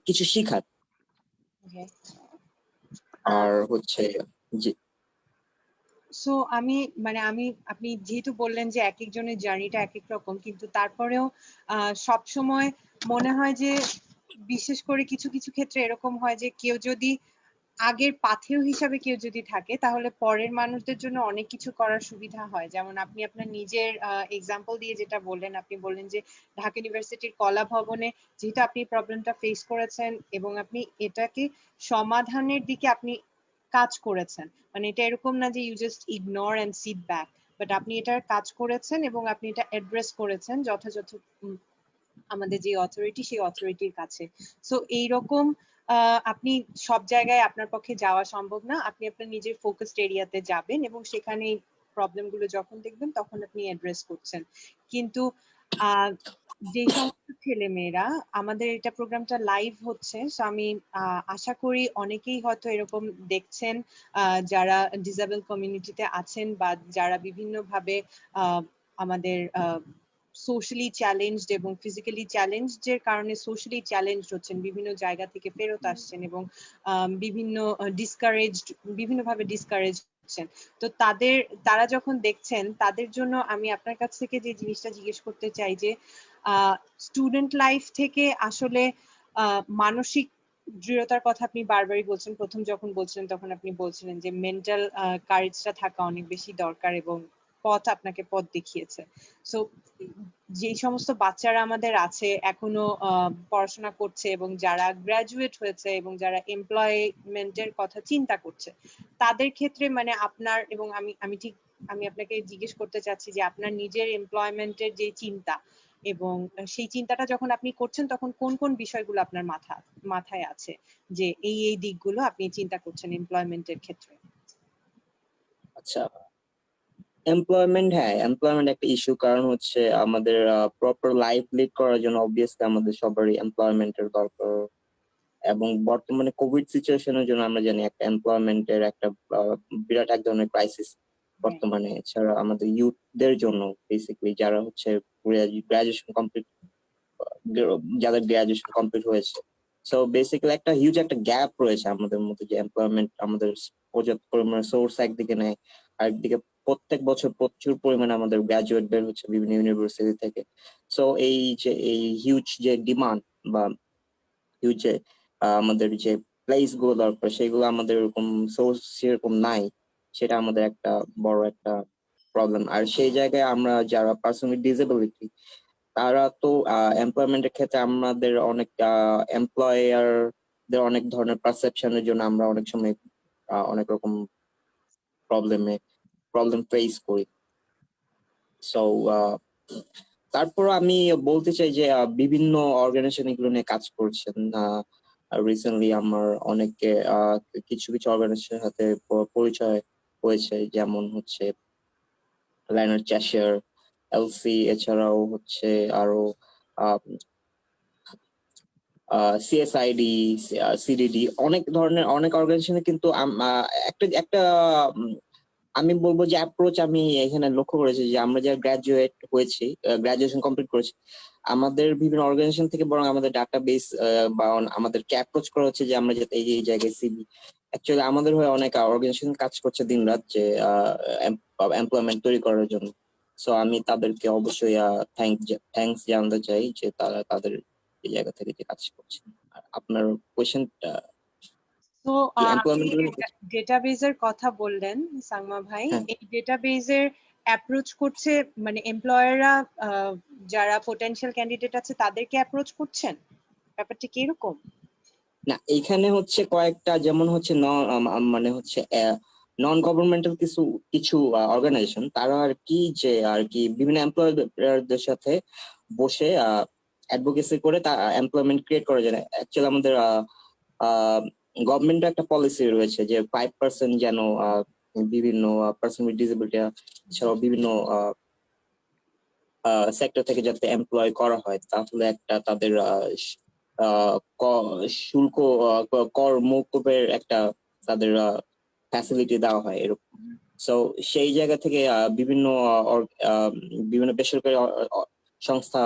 কিছু শিখার। আর হচ্ছে জি সো আমি আপনি যেহেতু বললেন যে এক একজনের জার্নিটা এক এক রকম, কিন্তু তারপরেও সব সময় মনে হয় যে বিশেষ করে কিছু কিছু ক্ষেত্রে এরকম হয় যে কেউ যদি আগের পাথেয় হিসাবে কেউ যদি থাকে তাহলে পরের মানুষদের জন্য অনেক কিছু করার সুবিধা হয়। যেমন আপনি আপনার নিজের এক্সাম্পল দিয়ে যেটা বললেন, আপনি বললেন যে ঢাকা ইউনিভার্সিটির কলা ভবনে যেহেতু আপনি প্রবলেমটা ফেস করেছেন এবং আপনি এটাকে সমাধানের দিকে আপনি কাজ করেছেন, মানে এটা এরকম না যে you just ignore and sit back, but আপনি এটার কাজ করেছেন এবং আপনি এটা অ্যাড্রেস করেছেন যথাযথ আমাদের যে অথরিটি সেই অথরিটির কাছে। সো এইরকম আপনি সব জায়গায় আপনার পক্ষে যাওয়া সম্ভব না, আপনি আপনার নিজের ফোকাসড এরিয়াতে যাবেন এবং সেখানে প্রবলেমগুলো যখন দেখবেন তখন আপনি অ্যাড্রেস করছেন। কিন্তু যে সমস্ত ছেলে মেয়েরা, আমাদের এটা প্রোগ্রামটা লাইভ হচ্ছে, সো আমি আশা করি অনেকেই হয়তো এরকম দেখছেন যারা ডিসেবল কমিউনিটিতে আছেন বা যারা বিভিন্নভাবে আমাদের সোশ্যালি চ্যালেঞ্জড এবং ফিজিক্যালি চ্যালেঞ্জের কারণে সোশ্যালি চ্যালেঞ্জড হচ্ছেন, বিভিন্ন জায়গা থেকে ফেরত আসছেন এবং বিভিন্নভাবে ডিসকারেজড হচ্ছেন। তো তারা যখন দেখছেন, তাদের জন্য আমি আপনার কাছ থেকে যে জিনিসটা জিজ্ঞেস করতে চাই যে স্টুডেন্ট লাইফ থেকে আসলে মানসিক দৃঢ়তার কথা আপনি বারবারই বলছেন, প্রথম যখন বলছিলেন তখন আপনি বলছিলেন যে মেন্টাল কারেজটা থাকা অনেক বেশি দরকার এবং আপনাকে পথ দেখিয়েছে। সো যে সমস্ত বাচ্চারা আমাদের আছে এখনো পড়াশোনা করছে এবং যারা গ্রাজুয়েট হয়েছে এবং যারা এমপ্লয়মেন্টের কথা চিন্তা করছে, তাদের ক্ষেত্রে মানে আপনার এবং আমি আপনাকে জিজ্ঞেস করতে চাচ্ছি যে আপনার নিজের এমপ্লয়মেন্টের যে চিন্তা এবং সেই চিন্তাটা যখন আপনি করছেন তখন কোন কোন বিষয়গুলো আপনার মাথায় আছে যে এই দিকগুলো আপনি চিন্তা করছেন এমপ্লয়মেন্টের ক্ষেত্রে? আচ্ছা, এমপ্লয়মেন্ট একটা ইস্যু, কারণ হচ্ছে আমাদের প্রপার লাইফ লিড করার জন্য অবভিয়াসলি আমাদের সবারই এমপ্লয়মেন্টের দরকার। এবং বর্তমানে কোভিড সিচুয়েশনের জন্য আমরা জানি একটা এমপ্লয়মেন্টের একটা বিরাট এক ধরনের ক্রাইসিস বর্তমানে। এছাড়া আমাদের ইউথদের জন্য বেসিক্যালি যারা হচ্ছে যাদের গ্রাজুয়েশন কমপ্লিট হয়েছে, সো বেসিক্যালি একটা হিউজ একটা গ্যাপ রয়েছে আমাদের মধ্যে, যে এমপ্লয়মেন্ট আমাদের পর্যাপ্ত পরিমাণে সোর্স একদিকে নেয়, আরেকদিকে প্রত্যেক বছর প্রচুর পরিমাণে আমাদের গ্রাজুয়েট বের হচ্ছে বিভিন্ন ইউনিভার্সিটি থেকে। সো এই হিউজ যে ডিমান্ড বা হিউজ যে আমাদের যে প্লেস গুলো দরকার, সেগুলো আমাদের এরকম সোর্স সেরকম নাই, সেটা আমাদের একটা বড় একটা প্রবলেম। আর সেই জায়গায় আমরা যারা পার্সন উইথ ডিসেবিলিটি, তারা তো এমপ্লয়মেন্টের ক্ষেত্রে আমাদের অনেক এমপ্লয়ারদের অনেক ধরনের পারসেপশনের জন্য আমরা অনেক সময় অনেক রকম প্রবলেম ফেস করি। সো তারপর আমি বলতে চাই যে বিভিন্ন অর্গানাইজেশন এগুলো নিয়ে কাজ করছেন। রিসেন্টলি আমার অনেকে কিছু কিছু অর্গানাইজেশনের সাথে পরিচয় হয়েছে, যেমন হচ্ছে লাইনার চ্যাশিয়ার, এলসি, এছাড়াও হচ্ছে আরো সিএসআইডি, সিডিডি, অনেক ধরনের অনেক অর্গানাইজেশনে কিন্তু একটা আমি বলবো যে অ্যাপ্রোচ আমি এখানে লক্ষ্য করেছি যে আমরা যারা গ্রাজুয়েট হয়েছি, গ্রাজুয়েশন কমপ্লিট করেছি, আমাদের বিভিন্ন অর্গানাইজেশন থেকে বরং আমাদের ডাটাবেস বা আমাদেরকে অ্যাপ্রোচ করা হচ্ছে যে আমরা যাতে এই জায়গায় সিবি। অ্যাকচুয়ালি আমাদের হয়ে অনেক অর্গানাইজেশন কাজ করছে দিনরাত যে এমপ্লয়মেন্ট তৈরি করার জন্য। সো আমি তাদেরকে অবশ্যই থ্যাঙ্কস জানাতে চাই যে তারা তাদের এই জায়গা থেকে যে কাজ করছে। আপনার কোয়েশ্চেনটা তো আপনি ডেটাবেজের কথা বললেন সাংমা ভাই, এই ডেটাবেজের অ্যাপ্রোচ করছে মানে এমপ্লয়াররা যারা পোটেনশিয়াল ক্যান্ডিডেট আছে তাদেরকে অ্যাপ্রোচ করছেন, ব্যাপারটা কি এরকম? না, এইখানে হচ্ছে কয়েকটা, যেমন হচ্ছে মানে হচ্ছে নন গভর্নমেন্টাল কিছু অর্গানাইজেশন, তারা আর কি বিভিন্ন এমপ্লয়ারদের সাথে বসে অ্যাডভোকেসি করে তা এমপ্লয়মেন্ট ক্রিয়েট করা যায়। অ্যাকচুয়ালি আমাদের গভর্নমেন্টের একটা পলিসি রয়েছে যে 5% যেন বিভিন্ন পার্সন উইথ ডিসেবিলিটি এছাড়াও বিভিন্ন সেক্টর থেকে যাতে এমপ্লয় করা হয়, তাহলে একটা তাদের শুল্ক কর মৌকুবের একটা তাদের ফ্যাসিলিটি দেওয়া হয় এরকম। সো সেই জায়গা থেকে বিভিন্ন বেসরকারি সংস্থা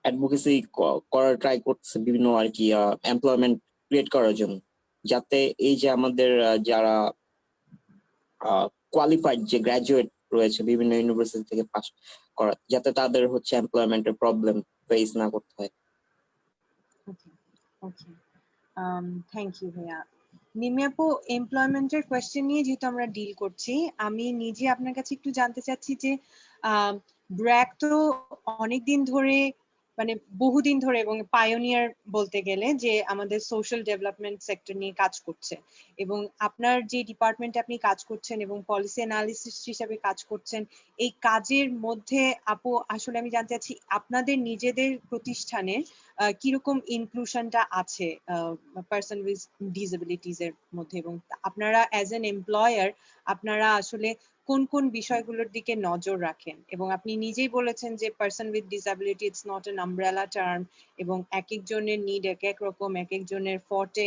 অ্যাডভোকেসি করার ট্রাই করছে বিভিন্ন আর কি এমপ্লয়মেন্ট ক্রিয়েট করার জন্য, যাতে এই যে আমাদের যারা কোয়ালিফাইড যে গ্রাজুয়েট রয়েছে বিভিন্ন ইউনিভার্সিটি থেকে পাস করা, যাতে তাদের হচ্ছে এমপ্লয়মেন্টের প্রবলেম ফেস না করতে হয়। ওকে, থ্যাংক ইউ ভাইয়া। নিম্মি আপু, এমপ্লয়মেন্টের কোয়েশ্চেন নিয়ে যেহেতু আমরা ডিল করছি, আমি নিজে আপনার কাছে একটু জানতে চাচ্ছি যে ব্র্যাক তো অনেকদিন ধরে, মানে বহুদিন ধরে এবং পায়োনিয়ার বলতে গেলে, যে আমাদের সোশ্যাল ডেভেলপমেন্ট সেক্টর নিয়ে কাজ করছে, এবং আপনার যে ডিপার্টমেন্টে আপনি কাজ করছেন এবং পলিসি অ্যানালিসিস হিসেবে কাজ করছেন, এই কাজের মধ্যে আপু আসলে আমি জানতে চাচ্ছি আপনাদের নিজেদের প্রতিষ্ঠানে কিরকম ইনক্লুশনটা আছে পার্সন উইথ ডিসেবিলিটিস এর মধ্যে, এবং আপনারা অ্যাজ এন এমপ্লয়ার আপনারা আসলে কোন কোন বিষয়গুলোর দিকে নজর রাখেন? এবং আপনি নিজেই বলেছেন যে person with disability it's not an umbrella term, এবং এক একজনের নিড এক এক রকম, এক একজনের ফর্টে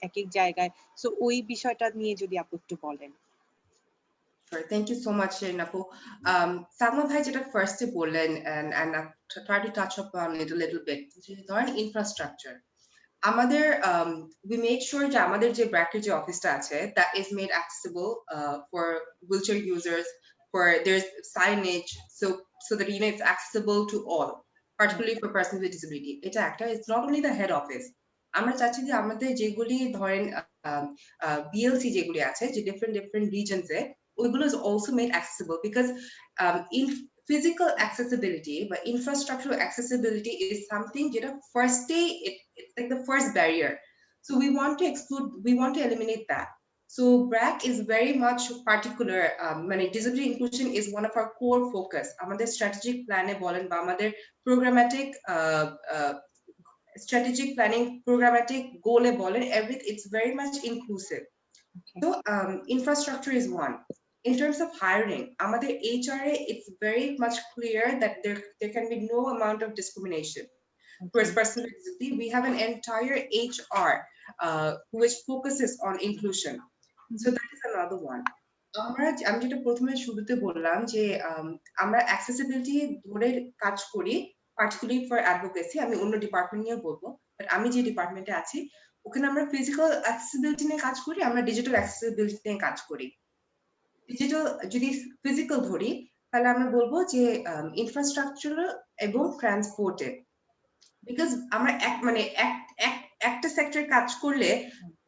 এক এক জায়গায়। সো ওই বিষয়টা নিয়ে যদি আপু একটু বলেন। Sure. Thank you so much, Shirin Apu. Sangma bhai যেটা ফার্স্টে বললেন, and I try to touch upon it a little bit, ধরেন infrastructure. আমাদের we make sure যে আমাদের যে ব্র্যাকের যে অফিসটা আছে that is made accessible for wheelchair users, for there's signage, so that it's accessible to all, particularly for persons with disability. এটা একটা, it's not only the head office. আমরা চাচ্ছি যে আমাদের যেগুলি ধরেন বিএলসি যেগুলি আছে, যে different regions এ, ওইগুলো is also made accessible, because in physical accessibility but infrastructural accessibility is something যেটা first day it's like the first barrier, so we want to eliminate that. So Brac is very much particular, disability inclusion is one of our core focus. আমাদের strategic plan এ বলেন বা আমাদের programmatic strategic planning programmatic goal এ বলেন, everything it's very much inclusive. So infrastructure is one. In terms of hiring, আমাদের HR it's very much clear that there can be no amount of discrimination towards persons with disability. We have an entire HR which focuses on inclusion. So that is another one. আমি যেটা প্রথমে শুরুতে বললাম যে আমরা accessibility ধরে কাজ করি, particularly for advocacy. আমি অন্য ডিপার্টমেন্ট নিয়ে বলবো, বাট আমি যে ডিপার্টমেন্টে আছি ওখানে আমরা ফিজিক্যাল অ্যাক্সেসিবিলিটি নিয়ে কাজ করি, আমরা ডিজিটাল অ্যাক্সেসিবিলিটি নিয়ে কাজ করি। ডিজিটাল যদি ফিজিক্যাল ধরি তাহলে আমরা বলবো যে ইনফ্রাস্ট্রাকচার এবং ট্রান্সপোর্টে, বিকজ আমরা একটা সেক্টরে কাজ করলে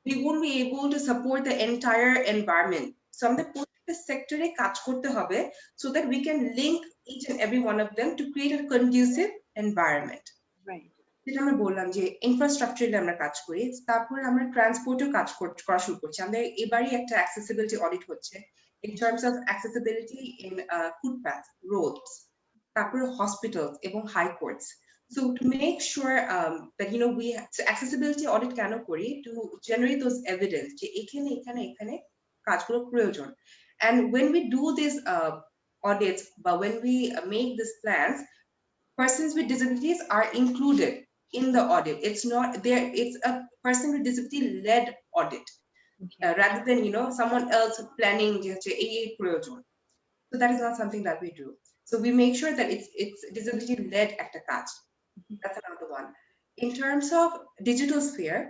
we won't be able to support the entire environment. So আমাদের প্রত্যেকটা সেক্টরে কাজ করতে হবে so that we can link each and every one of them to create a conducive environment. Right. যেটা আমরা বললাম যে ইনফ্রাস্ট্রাকচারে আমরা কাজ করি, তারপরে আমরা ট্রান্সপোর্টেও কাজ করা শুরু করছি। আমাদের এবারই একটা অ্যাক্সেসিবিলিটি অডিট হচ্ছে in terms of accessibility in footpaths, roads, তারপরে hospitals এবং high courts. So to make sure that we so accessibility audit কেন করি, to generate those evidence যে এখানে কাজগুলো প্রয়োজন। And when we do these audits, but when we make these plans, persons with disabilities are included in the audit. It's not there, it's a person with disability led audit. Rather than someone else planning a proyojon. So that is not something that we do. So we make sure that it's disability led at the catch. That's another one. In terms of digital sphere,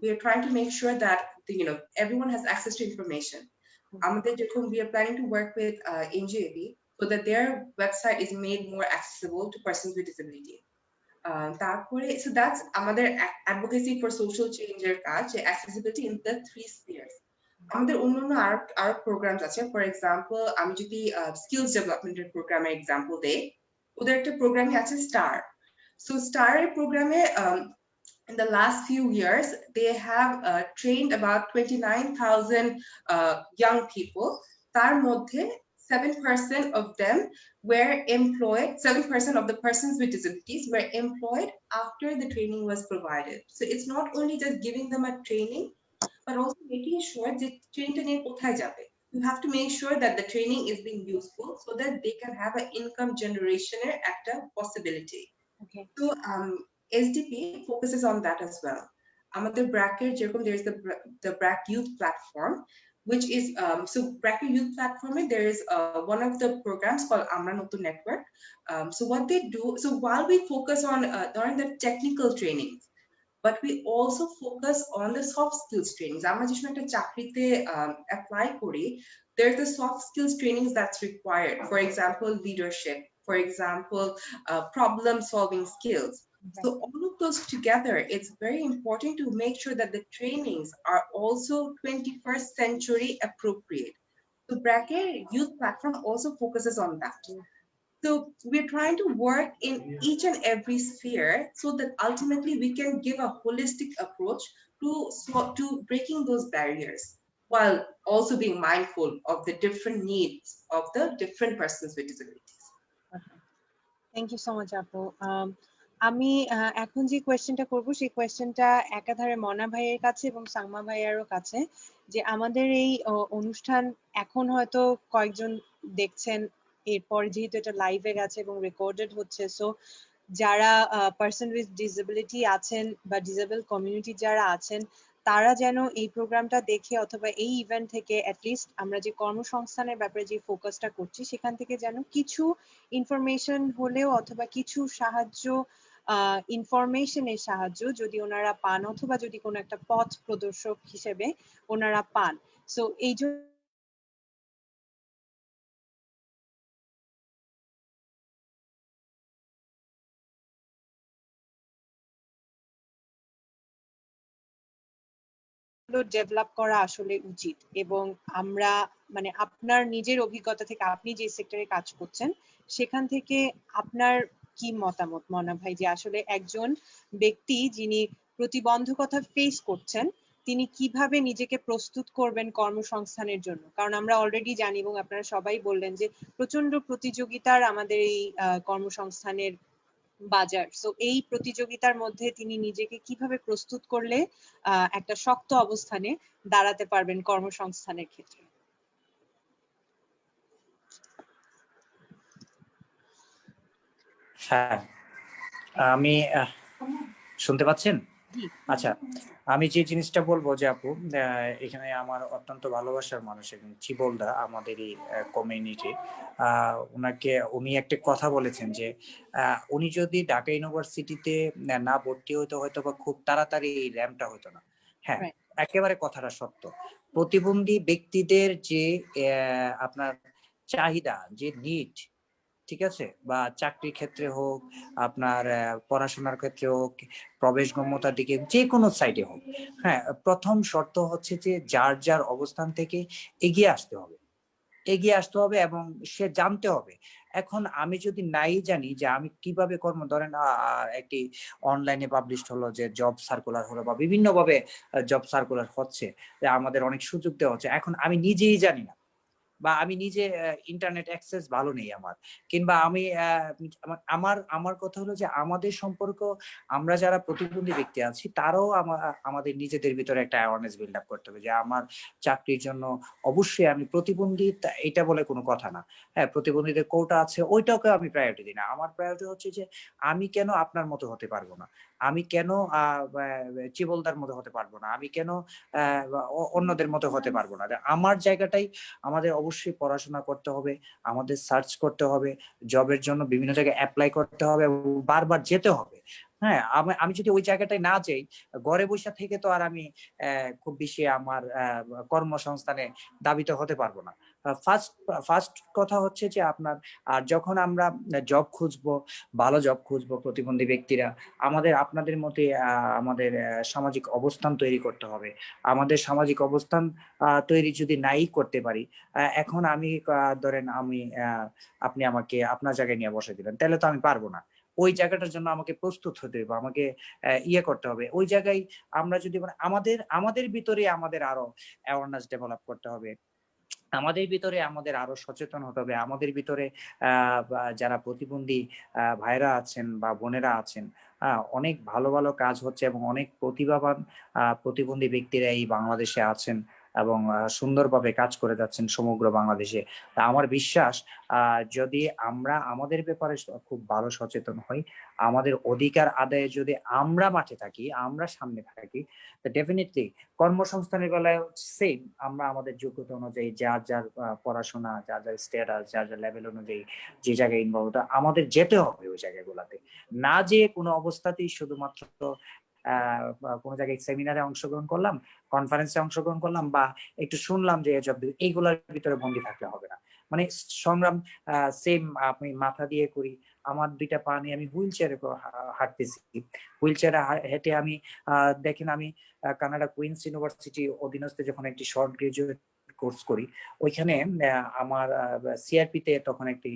we are trying to make sure that everyone has access to information. We are planning to work with NGAB so that their website is made more accessible to persons with disability. So that's আমাদের advocacy for social change এর কাজ, accessibility in the 3 spheres. আমাদের অন্যান্য আর programs আছে, for example আমি যদি skills development এর program এর example দেই, ওদের একটা program আছে STAR. So STAR এর program A in the last few years they have trained about 29,000 young people. তার মধ্যে 7% of them were employed, 7% of the persons with disabilities were employed after the training was provided. So it's not only just giving them a training, but also making sure that training kothay jabe. You have to make sure that the training is being useful so that they can have an income generation at a possibility. Okay. So SDP focuses on that as well. আমাদের ব্র্যাকের যেরকম there is the Brac youth platform, which is so Brac youth platform there is one of the programs called Amra Notun Network. So what they do, so while we focus on during the technical trainings, but we also focus on the soft skills trainings. আমরা যে সময় একটা চাকরিতে apply করি, there's the soft skills trainings that's required. For example, leadership. For example, problem solving skills. So all of those together, it's very important to make sure that the trainings are also 21st century appropriate. So Brac Youth Platform also focuses on that. So we're trying to work in each and every sphere so that ultimately we can give a holistic approach to breaking those barriers, while also being mindful of the different needs of the different persons with disabilities. Thank you so much আপু। আমি এখন যে কোয়েশ্চেনটা করব সেই কোয়েশ্চেনটা একাধারে মনা ভাইয়ের কাছে এবং সাংমা ভাইয়ারও কাছে, যে আমাদের এই অনুষ্ঠান এখন হয়তো কয়েকজন দেখছেন, এরপর যেহেতু এটা লাইভে গেছে এবং রেকর্ডেড হচ্ছে, সো যারা পার্সন উইথ ডিসেবিলিটি আছেন বা ডিসেবল কমিউনিটি যারা আছেন, তারা যেন এই প্রোগ্রামটা দেখে অথবা এই ইভেন্ট থেকে অ্যাটলিস্ট আমরা যে কর্মসংস্থানের ব্যাপারে যে ফোকাসটা করছি সেখান থেকে যেন কিছু ইনফরমেশন হলেও অথবা কিছু সাহায্য, ইনফরমেশনের সাহায্য যদি ওনারা পান, অথবা যদি কোনো একটা পথ প্রদর্শক হিসেবে ওনারা পান। সো এই জন্য ডেভেলপ করা আসলে উচিত। এবং আমরা মানে আপনার নিজের অভিজ্ঞতা থেকে, আপনি যে সেক্টরে কাজ করছেন সেখান থেকে আপনার কি মতামত মনা ভাই, যে আসলে একজন ব্যক্তি যিনি প্রতিবন্ধকতা ফেস করছেন তিনি কিভাবে নিজেকে প্রস্তুত করবেন কর্মসংস্থানের জন্য? কারণ আমরা অলরেডি জানি এবং আপনারা সবাই বললেন যে প্রচন্ড প্রতিযোগিতার আমাদের এই কর্মসংস্থানের বাজার। সো এই প্রতিযোগিতার মধ্যে তিনি নিজেকে কিভাবে প্রস্তুত করলে একটা শক্ত অবস্থানে দাঁড়াতে পারবেন কর্মসংস্থানের ক্ষেত্রে? হ্যাঁ, আমি শুনতে পাচ্ছেন? আচ্ছা, আমি যে জিনিসটা বলবো যে আপু, এখানে আমার অত্যন্ত ভালোবাসার মানুষ এবং চিবলদা আমাদের এই কমিউনিটি, উনি একটা কথা বলেছেন যে উনি যদি ঢাকা ইউনিভার্সিটিতে না ভর্তি হইতো হয়তো বা খুব তাড়াতাড়ি এই র্যাম্পটা হতো না। হ্যাঁ, একেবারে কথাটা সত্য। প্রতিবন্ধী ব্যক্তিদের যে আপনার চাহিদা, যে নিড, ঠিক আছে, বা চাকরির ক্ষেত্রে হোক, আপনার পড়াশোনার ক্ষেত্রে হোক, প্রবেশগম্যতার দিকে যে কোনো সাইডে হোক, হ্যাঁ, প্রথম শর্ত হচ্ছে যে যার যার অবস্থান থেকে এগিয়ে আসতে হবে, এগিয়ে আসতে হবে এবং সে জানতে হবে। এখন আমি যদি নাই জানি যে আমি কিভাবে কর্ম, ধরেন একটি অনলাইনে পাবলিশ হলো যে জব সার্কুলার হলো বা বিভিন্ন ভাবে জব সার্কুলার হচ্ছে, আমাদের অনেক সুযোগ দেওয়া হচ্ছে, এখন আমি নিজেই জানি না বা আমি নিজে ইন্টারনেট অ্যাক্সেস ভালো নেই আমার, কিংবা আমি আমার কথা হলো যে আমাদের সম্পর্ক, আমরা যারা প্রতিবন্ধী ব্যক্তি আছি তারাও আমাদের নিজেদের ভিতরে একটা অ্যাওয়ারনেস বিল্ড আপ করতে হবে যে আমার চাকরির জন্য অবশ্যই আমি প্রতিবন্ধী এটা বলে কোনো কথা না। হ্যাঁ, প্রতিবন্ধীদের কোটা আছে, ওইটাকে আমি প্রায়োরিটি দিই না। আমার প্রায়োরিটি হচ্ছে যে আমি কেন আপনার মতো হতে পারবো না, আমি কেন চিবলদার মতো হতে পারবো না, আমি কেন অন্যদের মতো হতে পারবো না। আমার জায়গাটাই আমাদের অবশ্যই পড়াশোনা করতে হবে, আমাদের সার্চ করতে হবে, জবের জন্য বিভিন্ন জায়গায় অ্যাপ্লাই করতে হবে, বারবার যেতে হবে। হ্যাঁ, আমি যদি ওই জায়গাটায় না যাই, ঘরে বসে থেকে তো আর আমি খুব বেশি আমার কর্মসংস্থানে দাবিত হতে পারবো না। ফার্স্ট কথা হচ্ছে যে আপনার, আর যখন আমরা জব খুঁজবো, ভালো জব খুঁজবো প্রতিবন্ধী ব্যক্তিরা, আপনাদের মতে আমাদের সামাজিক অবস্থান তৈরি করতে হবে। আমাদের সামাজিক অবস্থান তৈরি যদি নাই করতে পারি, এখন আমি ধরেন আপনি আমাকে আপনার জায়গায় নিয়ে বসে দিলেন, তাহলে তো আমি পারবো না। ওই জায়গাটার জন্য আমাকে প্রস্তুত হতে হবে, আমাকে করতে হবে। ওই জায়গায় আমরা যদি আমাদের ভিতরে আমাদের আরো অ্যাওয়ারনেস ডেভেলপ করতে হবে, আমাদের ভিতরে আমাদের আরো সচেতন হতে হবে, আমাদের ভিতরে যারা প্রতিবন্ধী ভাইরা আছেন বা বোনেরা আছেন, অনেক ভালো ভালো কাজ হচ্ছে এবং অনেক প্রতিভাবান প্রতিবন্ধী ব্যক্তিরা এই বাংলাদেশে আছেন। এবং সুন্দরভাবে কাজ করে যাচ্ছেন সমগ্র বাংলাদেশে। তা আমার বিশ্বাস যদি আমরা আমাদের ব্যাপারে খুব ভালো সচেতন হই, আমাদের অধিকার আদায়ে যদি আমরা মাঠে থাকি, আমরা সামনে থাকি, তো ডেফিনেটলি কর্মসংস্থানের বেলায় সেম, আমরা আমাদের যোগ্যতা অনুযায়ী যার যার পড়াশোনা, যার যার স্ট্যাটাস, যার যার লেভেল অনুযায়ী যে জায়গায় ইনভলভ হতে আমাদের যেতে হবে ওই জায়গাগুলোতে, না যে কোনো অবস্থাতেই শুধুমাত্র কোনো জায়গায় সেমিনারে অংশগ্রহণ করলাম, কনফারেন্সে অংশগ্রহণ করলাম বা একটু শুনলাম যে এসব, এইগুলোর ভিতরে বন্দী থাকলে হবে না। মানে সংগ্রাম সেম আমি মাথা দিয়ে করি। আমার দুইটা পা নিয়ে আমি হুইল চেয়ারে হাঁটতেছি, হুইল চেয়ারে হেঁটে আমি দেখেন আমি কানাডা কুইন্স ইউনিভার্সিটি অধীনস্থ যখন একটি শর্ট গ্রাজুয়েট কোর্স করি, ওইখানে আমার সিআরপিতে তখন একটি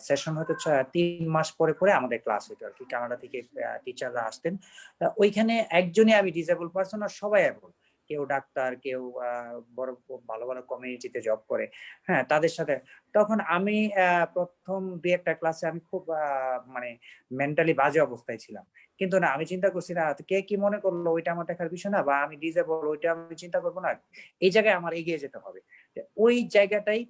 সেশন হতো, 3 মাস পরে পরে আমাদের ক্লাস হতো আর কি, কানাডা থেকে টিচাররা আসতেন। ওইখানে একজনই আমি ডিসেবল পার্সন, আর সবাই এখন কেউ ডাক্তার, কেউ বড় ভালো ভালো কমিউনিটিতে জব করে, হ্যাঁ তাদের সাথে। তখন আমি প্রথম 2-1টা ক্লাসে আমি খুব মানে মেন্টালি বাজে অবস্থায় ছিলাম, কিন্তু না আমি চিন্তা করছি না কে কি মনে করলো ওইটা আমার দেখার বিষয় না, বা আমি ডিসেবল ওইটা আমি চিন্তা করবো না, এই জায়গায় আমার এগিয়ে যেতে হবে। ওই জায়গাটাই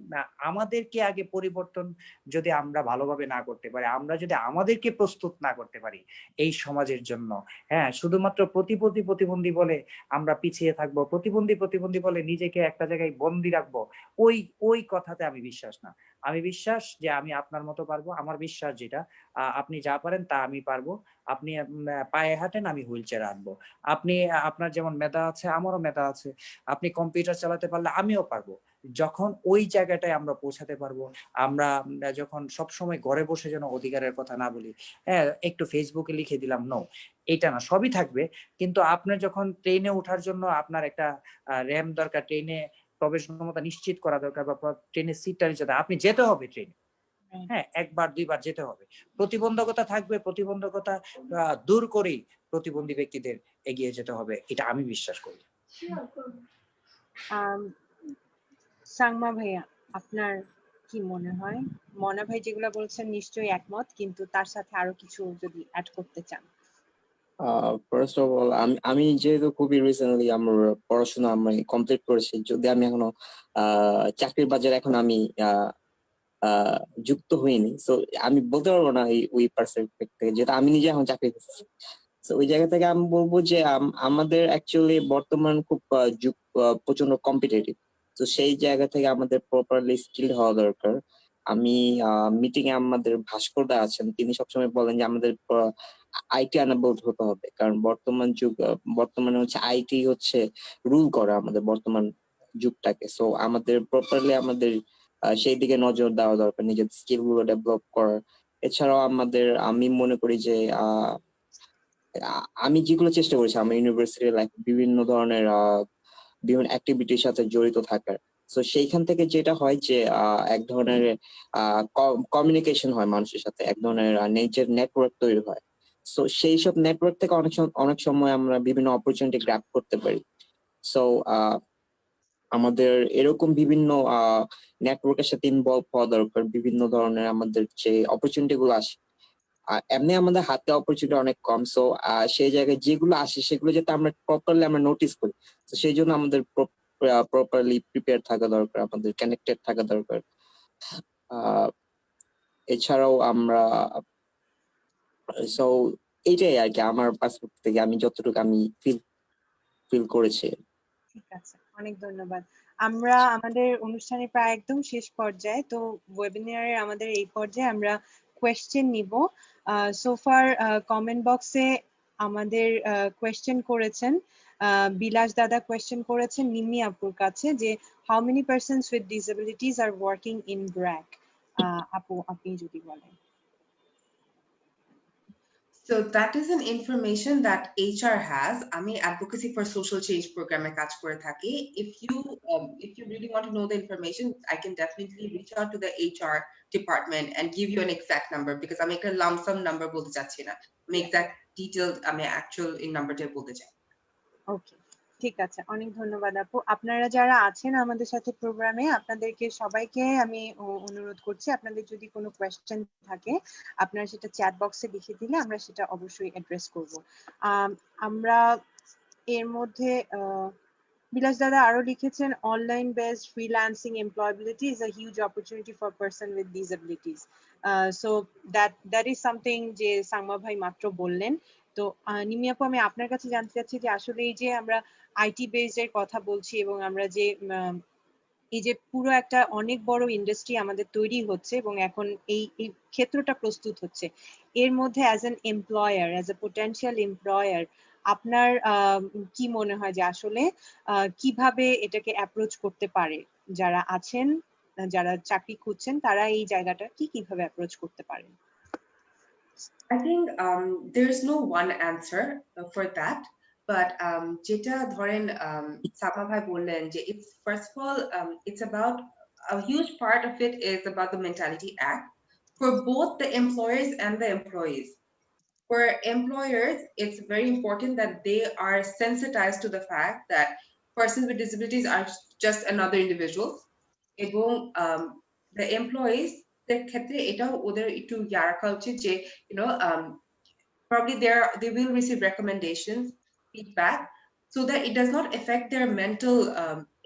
আমাদেরকে আগে পরিবর্তন যদি আমরা ভালোভাবে না করতে পারি, আমরা যদি আমাদেরকে প্রস্তুত না করতে পারি এই সমাজের জন্য, হ্যাঁ শুধুমাত্র প্রতিবন্ধী বলে আমরা পিছিয়ে থাকবো, প্রতিবন্ধী বলে নিজেকে একটা জায়গায় বন্দি রাখবো, ওই কথাতে আমি বিশ্বাস না। আমি বিশ্বাস যে আমি আপনার মতো পারবো, আমার বিশ্বাস যেটা আপনি যা পারেন তা আমি পারবো, আপনি পায়ে হাঁটেন, আমি হুইল চেয়ারে আনবো, আপনি আপনার যেমন মেধা আছে আমারও মেধা আছে, আপনি কম্পিউটার চালাতে পারলে আমিও পারবো। যখন ওই জায়গাটায় আমরা পৌঁছাতে পারবো, আমরা যখন সবসময় ঘরে বসে যেন অধিকারের কথা না বলি, হ্যাঁ একটু ফেসবুকে লিখে দিলাম, নো, এটা না, সবই থাকবে, কিন্তু আপনার যখন ট্রেনে ওঠার জন্য আপনার একটা র্যাম দরকার, ট্রেনে প্রবেশ ক্ষমতা নিশ্চিত করা দরকার, বা ট্রেনের সিটটা নিচে আপনি যেতে হবে ট্রেনে, হ্যাঁ 1-2বার যেতে হবে। প্রতিবন্ধকতা থাকবে, প্রতিবন্ধকতা দূর করেই প্রতিবন্ধী ব্যক্তিদের এগিয়ে যেতে হবে, এটা আমি বিশ্বাস করি। সাংমা ভাইয়া, আপনার কি মনে হয়? মনা ভাই যেগুলো বলছেন নিশ্চয়ই একমত, কিন্তু তার সাথে আরো কিছু যদি অ্যাড করতে চান। ফার্স্ট অফ অল আমি যেহেতু খুবই রিসেন্টলি আমার পড়াশোনা আমি কমপ্লিট করেছি, যদি আমি এখনো চাকরির বাজারে এখন আমি যুক্ত হইনি, সো আমি বলতে পারবো না ওই পার্সপেক্টিভ থেকে, যেটা আমি নিজে এখন চাকরি করছি। তো ওই জায়গা থেকে আমি বলবো যে আমাদের অ্যাকচুয়ালি বর্তমান খুব যুগ প্রচন্ড কম্পিটিটিভ, তো সেই জায়গা থেকে আমাদের প্রপারলি স্কিলড হওয়া দরকার। আমি মিটিং এ আমাদের ভাস্করদা আছেন, তিনি সবসময় বলেন যে আমাদের আইটি আনাবল হতে হবে, কারণ বর্তমান যুগ বর্তমানে হচ্ছে আইটি হচ্ছে রুল করে আমাদের বর্তমান যুগটাকে। সো আমাদের প্রপারলি আমাদের সেই দিকে নজর দেওয়া দরকার, নিজের স্কিল গুলো ডেভেলপ করার। এছাড়াও আমি মনে করি যে আমি যেগুলো চেষ্টা করেছি আমার ইউনিভার্সিটি লাইফ, বিভিন্ন ধরনের বিভিন্ন অ্যাক্টিভিটির সাথে জড়িত থাকার, তো সেইখান থেকে যেটা হয় যে এক ধরনের কমিউনিকেশন হয় মানুষের সাথে, এক ধরনের নিজের নেটওয়ার্ক তৈরি হয়। সো সেই সব নেটওয়ার্ক থেকে অনেক সময় আমরা বিভিন্ন অপরচুনিটি গ্র্যাব করতে পারি। সো আমাদের এরকম বিভিন্ন নেটওয়ার্কের সাথে ইনভলভ হওয়া দরকার, বিভিন্ন ধরনের আমাদের যে অপরচুনিটি গুলো আসে, এমনি আমাদের হাতে অপরচুনিটি অনেক কম, সো সেই জায়গায় যেগুলো আসে সেগুলো যাতে আমরা প্রপারলি আমরা নোটিস করি, তো সেই জন্য আমাদের প্রপারলি প্রিপেয়ার থাকা দরকার, আমাদের কানেক্টেড থাকা দরকার। এছাড়াও আমরা সো এইটাই আর কি আমার পার্সপেক্টিভ থেকে আমি যতটুকু আমি ফিল করেছি। ঠিক আছে, অনেক ধন্যবাদ। আমরা আমাদের অনুষ্ঠানে প্রায় একদম শেষ পর্যায়ে, তো ওয়েবিনারের আমাদের এই পর্যায়ে আমরা কোয়েশ্চেন নিব। সোফার কমেন্ট বক্সে আমাদের কোয়েশ্চেন করেছেন বিলাস দাদা, কোয়েশ্চেন করেছেন নিম্মি আপুর কাছে যে how many persons with disabilities are working in BRAC. আপু আপনি যদি বলেন। So that is an information that HR has. আমি advocacy for social change program এ কাজ করে থাকি. If you really want to know the information, I can definitely reach out to the HR department and give you an exact number, because আমি একটা lump sum number বলতে চাচ্ছি না. আমি exact detailed আমি actual in numberটা বলতে চাই. ওকে, ঠিক আছে, অনেক ধন্যবাদ আপু। আপনারা যারা আছেন আমাদের সাথে প্রোগ্রামে, আপনাদেরকে সবাইকে আমি অনুরোধ করছি, আপনাদের যদি কোনো কোয়েশ্চেন থাকে আপনারা সেটা চ্যাট বক্সে লিখে দিলে আমরা সেটা অবশ্যই অ্যাড্রেস করব। আমরা এর মধ্যে বিলাস দাদা আরো লিখেছেন online based freelancing employability is a huge opportunity for person with disabilities so that is something যে সাংমা ভাই মাত্র বললেন। তো নিমি আপু আমি আপনার কাছে জানতে চাচ্ছি যে আসলে এই যে আমরা আইটি বেসড এর কথা বলছি এবং আমরা যে এই যে পুরো একটা অনেক বড় ইন্ডাস্ট্রি আমাদের তৈরি হচ্ছে এবং এখন এই ক্ষেত্রটা প্রস্তুত হচ্ছে, এর মধ্যে as an employer, as a potential employer আপনার কি মনে হয় যে আসলে কিভাবে এটাকে অ্যাপ্রোচ করতে পারে, যারা আছেন যারা চাকরি খুঁজছেন তারা এই জায়গাটা কিভাবে অ্যাপ্রোচ করতে পারেন? I think there's no one answer for that, but যেটা ধরেন সামা ভাই বললেন যে it's first of all it's about a huge part of it is about the Mentality Act for both the employers and the employees. For employers, it's very important that they are sensitized to the fact that persons with disabilities are just another individual. এবং the employees দের ক্ষেত্রে এটাও ওদের একটু ইয়া রাখা উচিত যে probably they will receive recommendations, feedback, so that it does not affect their mental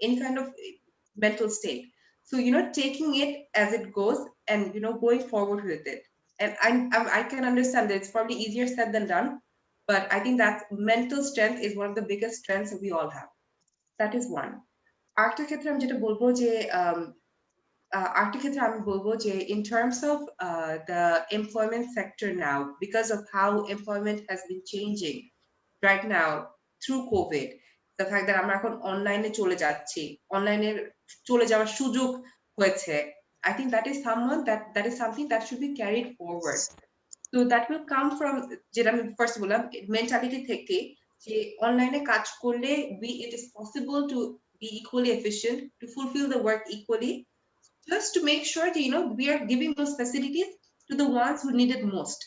any kind of mental state. So taking it as it goes and going forward with it. And I can understand that it's probably easier said than done, but I think that mental strength is one of the biggest strengths that we all have. That is one. আরেকটা ক্ষেত্রে আমি যেটা বলবো যে in terms of the employment sector now, because of how employment has been changing right now through COVID, the fact that আমরা এখন অনলাইনে চলে যাচ্ছি, অনলাইনে চলে যাওয়ার সুযোগ হয়েছে, I think that is something that should be carried forward. So that will come from যেটা আমি ফার্স্ট বললাম মেন্টালিটি থেকে যে অনলাইনে কাজ করলে it is possible to be equally efficient, to fulfill the work equally, just to make sure that we are giving those facilities to the ones who need it most.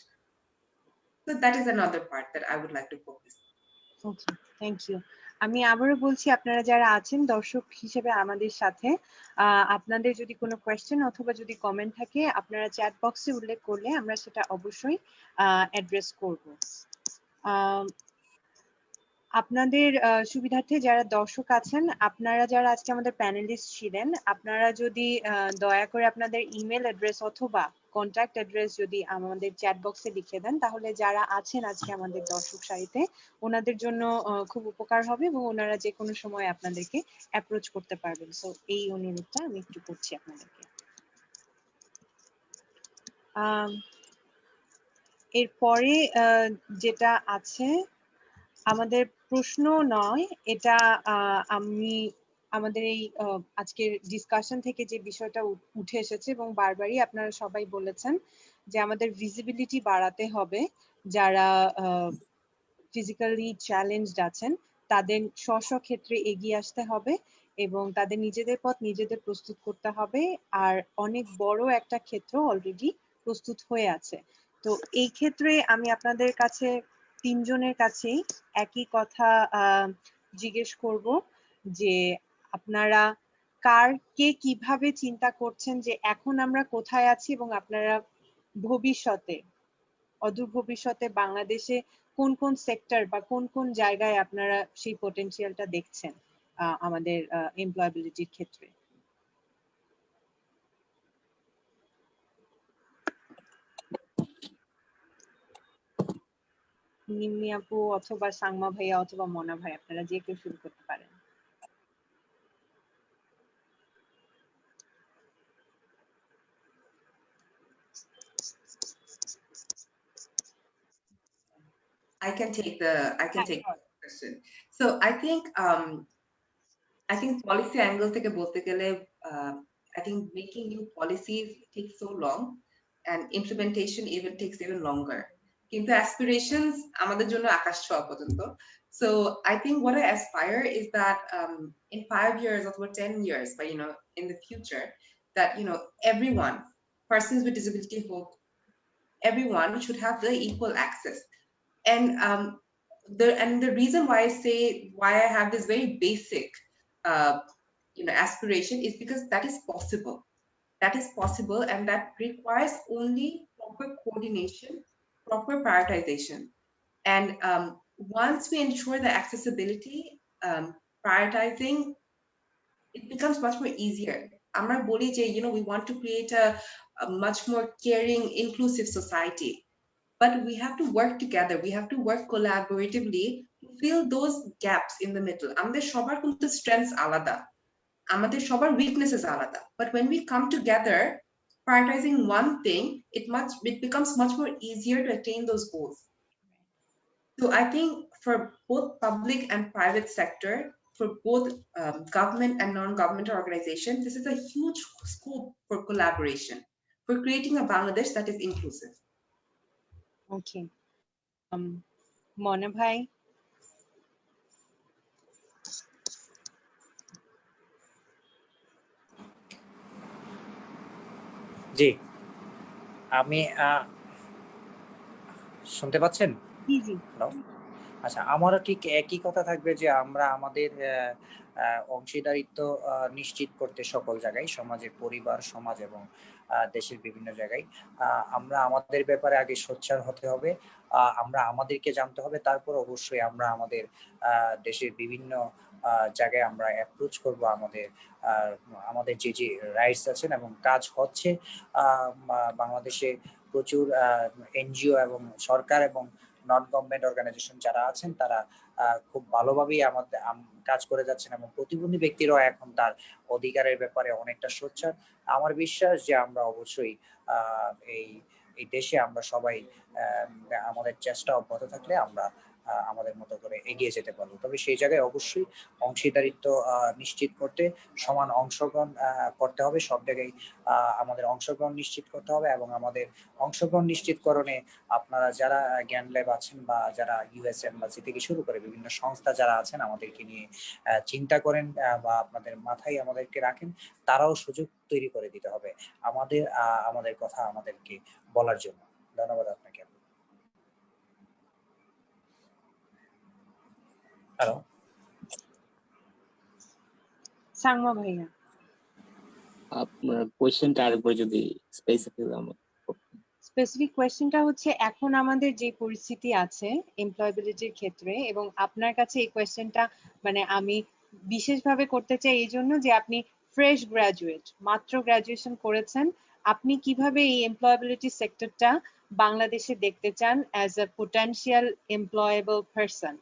So that is another part that I would like to focus. Okay, thank you. আমি আবারও বলছি আপনারা যারা আছেন দর্শক হিসেবে আমাদের সাথে, আপনাদের যদি কোনো কোয়েশ্চেন অথবা যদি কমেন্ট থাকে আপনারা চ্যাট বক্সে উল্লেখ করলে আমরা সেটা অবশ্যই অ্যাড্রেস করব। আপনাদের সুবিধার্থে যারা দর্শক আছেন, আপনারা যারা আজকে আমাদের প্যানেলিস্ট ছিলেন, আপনারা যদি দয়া করে আপনাদের ইমেল অ্যাড্রেস অথবা কন্ট্যাক্ট অ্যাড্রেস যদি আমাদের চ্যাট বক্সে লিখে দেন, তাহলে যারা আছেন আজকে আমাদের দর্শক সারিতে ওনাদের জন্য খুব উপকার হবে এবং ওনারা যে কোনো সময় আপনাদেরকে অ্যাপ্রোচ করতে পারবেন। সো এই অনুরোধটা আমি একটু করছি আপনাদেরকে। এরপরে যেটা আছে আমাদের প্রশ্ন নয়, এটা আমি আমাদের এই আজকের ডিসকাশন থেকে যে বিষয়টা উঠে এসেছে এবং বারবারই আপনারা সবাই বলেছেন যে আমাদের ভিজিবিলিটি বাড়াতে হবে, যারা ফিজিক্যালি চ্যালেঞ্জড আছেন তাদের স্ব ক্ষেত্রে এগিয়ে আসতে হবে এবং তাদের নিজেদের পথ নিজেদের প্রস্তুত করতে হবে। আর অনেক বড় একটা ক্ষেত্র অলরেডি প্রস্তুত হয়ে আছে। তো এই ক্ষেত্রে আমি আপনাদের কাছে তিনজনের কাছেই একই কথা জিজ্ঞেস করব যে আপনারা কে কিভাবে চিন্তা করছেন যে এখন আমরা কোথায় আছি এবং আপনারা ভবিষ্যতে অদূর ভবিষ্যতে বাংলাদেশে কোন কোন সেক্টর বা কোন কোন জায়গায় আপনারা সেই পটেনশিয়ালটা দেখছেন আমাদের এমপ্লয়াবিলিটির ক্ষেত্রে? নিম্মি আপু অথবা সাংমা ভাইয়া অথবা মনা ভাই, আপনারা যে কেউ শুরু করতে পারেন। I can take the question. So I think policy angle থেকে বলতে গেলে I think making new policies takes so long and implementation even takes even longer. কিন্তু aspirations আমাদের জন্য আকাশ ছোঁয়া পর্যন্ত. So I think what I aspire is that in 5 years or 10 years, but in the future, that everyone, persons with disability, everyone should have the equal access. And the reason why I have this very basic aspiration is because that is possible. That is possible, and that requires only proper coordination, proper prioritization. And once we ensure the accessibility, prioritizing, it becomes much more easier. Amra boli je, we want to create a much more caring, inclusive society. But we have to work together. We have to work collaboratively to fill those gaps in the middle. Amader shobar kintu strengths alada. Amader shobar weaknesses alada. But when we come together, prioritizing one thing, it becomes much more easier to attain those goals. So I think for both public and private sector, for both government and non-governmental organizations, this is a huge scope for collaboration, for creating a Bangladesh that is inclusive. Okay. Mona bhai. জি, আমি শুনতে পাচ্ছেন? জি জি। Hello. আচ্ছা, আমারও ঠিক একই কথা থাকবে যে আমরা আমাদের অংশীদারিত্ব নিশ্চিত করতে সকল জায়গায়, সমাজে, পরিবার, সমাজ এবং দেশের বিভিন্ন জায়গায় আমরা আমাদের ব্যাপারে আগে সোচ্চার হতে হবে। আমরা আমাদেরকে জানতে হবে, তারপর অবশ্যই আমরা আমাদের দেশের বিভিন্ন জায়গায় আমরা অ্যাপ্রোচ করব আমাদের যে রাইটস আছেন এবং কাজ হচ্ছে। বাংলাদেশে প্রচুর এনজিও এবং সরকার এবং নন গভর্নমেন্ট অর্গানাইজেশন যারা আছেন তারা খুব ভালোভাবেই আমাদের কাজ করে যাচ্ছেন এবং প্রতিবন্ধী ব্যক্তিরাও এখন তার অধিকারের ব্যাপারে অনেকটা সোচ্চার। আমার বিশ্বাস যে আমরা অবশ্যই এই দেশে আমরা সবাই আমাদের চেষ্টা অব্যাহত থাকলে আমরা আমাদের মতো করে এগিয়ে যেতে পারবো। তবে সেই জায়গায় অবশ্যই অংশীদারিত্ব নিশ্চিত করতে সমান অংশগ্রহণ করতে হবে। সব জায়গায় আমাদের অংশগ্রহণ নিশ্চিত করতে হবে এবং আমাদের অংশগ্রহণ নিশ্চিতকরণে আপনারা যারা জ্ঞান ল্যাব আছেন বা যারা ইউএস এম্বাসি থেকে শুরু করে বিভিন্ন সংস্থা যারা আছেন আমাদেরকে নিয়ে চিন্তা করেন বা আপনাদের মাথায় আমাদেরকে রাখেন, তারাও সুযোগ তৈরি করে দিতে হবে আমাদের কথা আমাদেরকে বলার জন্য। ধন্যবাদ আপনাকে। হ্যালো, সাংমা ভাইয়া, আপনার কোয়েশ্চেনটা আরেকবার যদি স্পেসিফিক কোয়েশ্চেনটা হচ্ছে এখন আমাদের যে পরিস্থিতি আছে এমপ্লয়াবিলিটির ক্ষেত্রে, এবং আপনার কাছে এই কোয়েশ্চেনটা মানে আমি বিশেষভাবে করতে চাই এই জন্য যে আপনি ফ্রেশ গ্রাজুয়েট, মাত্র গ্রাজুয়েশন করেছেন, আপনি কিভাবে এই এমপ্লয়াবিলিটি সেক্টরটা বাংলাদেশে দেখতে চান as a potential employable person,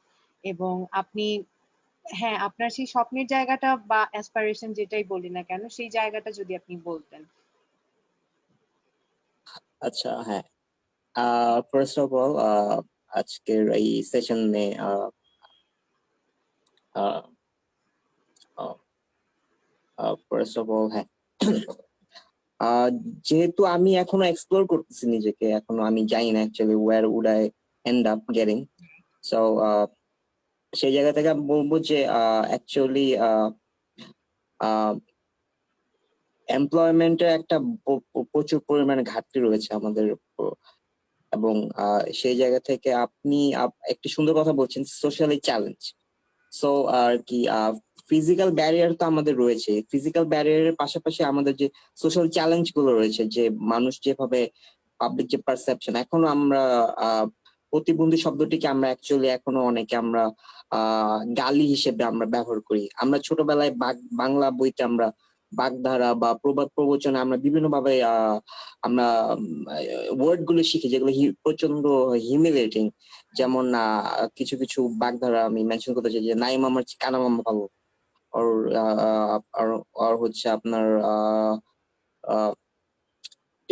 এবং আপনি হ্যাঁ আপনার সেই স্বপ্নের জায়গাটা বা অ্যাসপাইরেশন যেটাই বলি না কেন সেই জায়গাটা যদি আপনি বলতেন। আচ্ছা, হ্যাঁ, ফার্স্ট অফ অল আজকের এই সেশনে ফার্স্ট অফ অল হ্যাঁ যেহেতু আমি এখনো এক্সপ্লোর করতেছি নিজেকে, এখনো আমি জানি না actually where would I end up getting, so সেই জায়গা থেকে আমি বলবো যে অ্যাকচুয়ালি এমপ্লয়মেন্টের একটা প্রচুর পরিমাণে ঘাটতি রয়েছে আমাদের, এবং সেই জায়গা থেকে আপনি একটি সুন্দর কথা বলছেন, সোশ্যালি চ্যালেঞ্জ। সো আর কি ফিজিক্যাল ব্যারিয়ার তো আমাদের রয়েছে, ফিজিক্যাল ব্যারিয়ারের পাশাপাশি আমাদের যে সোশ্যাল চ্যালেঞ্জ গুলো রয়েছে, যে মানুষ যেভাবে পাবলিক যে পারসেপশন, এখনো আমরা প্রতিবন্ধী শব্দটিকে আমরা অ্যাকচুয়ালি এখনো অনেকে আমরা গালি হিসেবে আমরা ব্যবহার করি। আমরা ছোটবেলায় বাংলা বইতে আমরা বাগধারা বা প্রবাদ প্রবচনে আমরা বিভিন্ন ভাবে আমরা ওয়ার্ড গুলো শিখি যেগুলো প্রচন্ড হিউমিলেটিং। যেমন কিছু কিছু বাগধারা আমি মেনশন করতে চাই, যে নাই মামার কানা মামা ভালো, আর হচ্ছে আপনার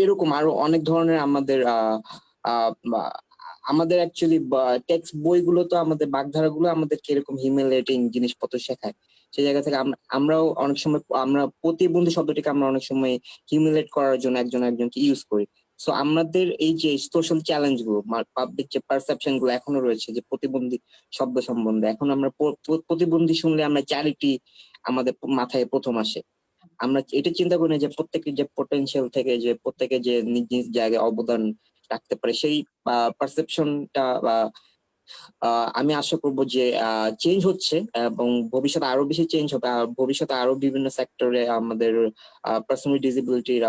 এরকম আরো অনেক ধরনের আমাদের অ্যাকচুয়ালি টেক্সট বইগুলো তো আমাদের বাগধারাগুলো আমাদের কিরকম হিউমিলেটিং জিনিসপত্র শেখায়। সেই জায়গা থেকে আমরাও অনেক সময় আমরা প্রতিবন্ধী শব্দটিকে আমরা অনেক সময় হিউমিলেট করার জন্য একজনকে ইউজ করি। সো আমাদের এই যে সোশ্যাল চ্যালেঞ্জ গুলো, পাবলিক যে পারসেপশন গুলো এখনো রয়েছে যে প্রতিবন্ধী শব্দ সম্বন্ধে, এখন আমরা প্রতিবন্ধী শুনলে আমরা চ্যারিটি আমাদের মাথায় প্রথম আসে। আমরা এটা চিন্তা করি না যে প্রত্যেকের যে পোটেনশিয়াল থেকে যে প্রত্যেকে যে নিজ নিজ জায়গায় অবদান রাখতে পারে, সেই পারসেপশনটা আমি আশা করবো যে চেঞ্জ হচ্ছে এবং ভবিষ্যতে আরো বেশি চেঞ্জ হবে। ভবিষ্যতে আরো বিভিন্ন সেক্টরে আমাদের পার্সোনাল ডিসেবিলিটির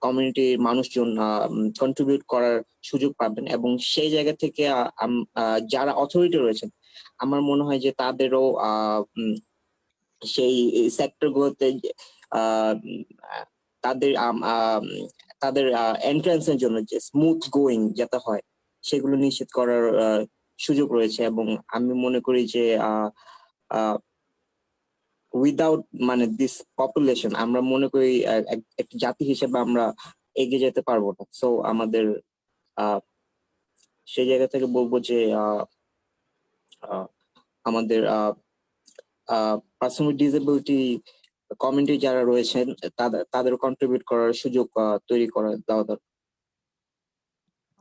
কমিউনিটির মানুষজন কন্ট্রিবিউট করার সুযোগ পাবেন, এবং সেই জায়গা থেকে যারা অথরিটি রয়েছেন আমার মনে হয় যে তাদেরও সেই সেক্টর গুলোতে তাদের তাদের এন্ট্রান্সের জন্য যে স্মুথ গোয়িং যাতে হয় সেগুলো নিশ্চিত করার সুযোগ রয়েছে। এবং আমি মনে করি যে উইদাউট মানে দিস পপুলেশন আমরা মনে করি একটা জাতি হিসেবে আমরা এগিয়ে যেতে পারবো না। সো আমাদের সেই জায়গা থেকে বলবো যে আমাদের পার্সন উইথ ডিসেবিলিটি কমিউনিটি যারা রয়েছেন তাদের কন্ট্রিবিউট করার সুযোগ তৈরি করা দেওয়া দরকার।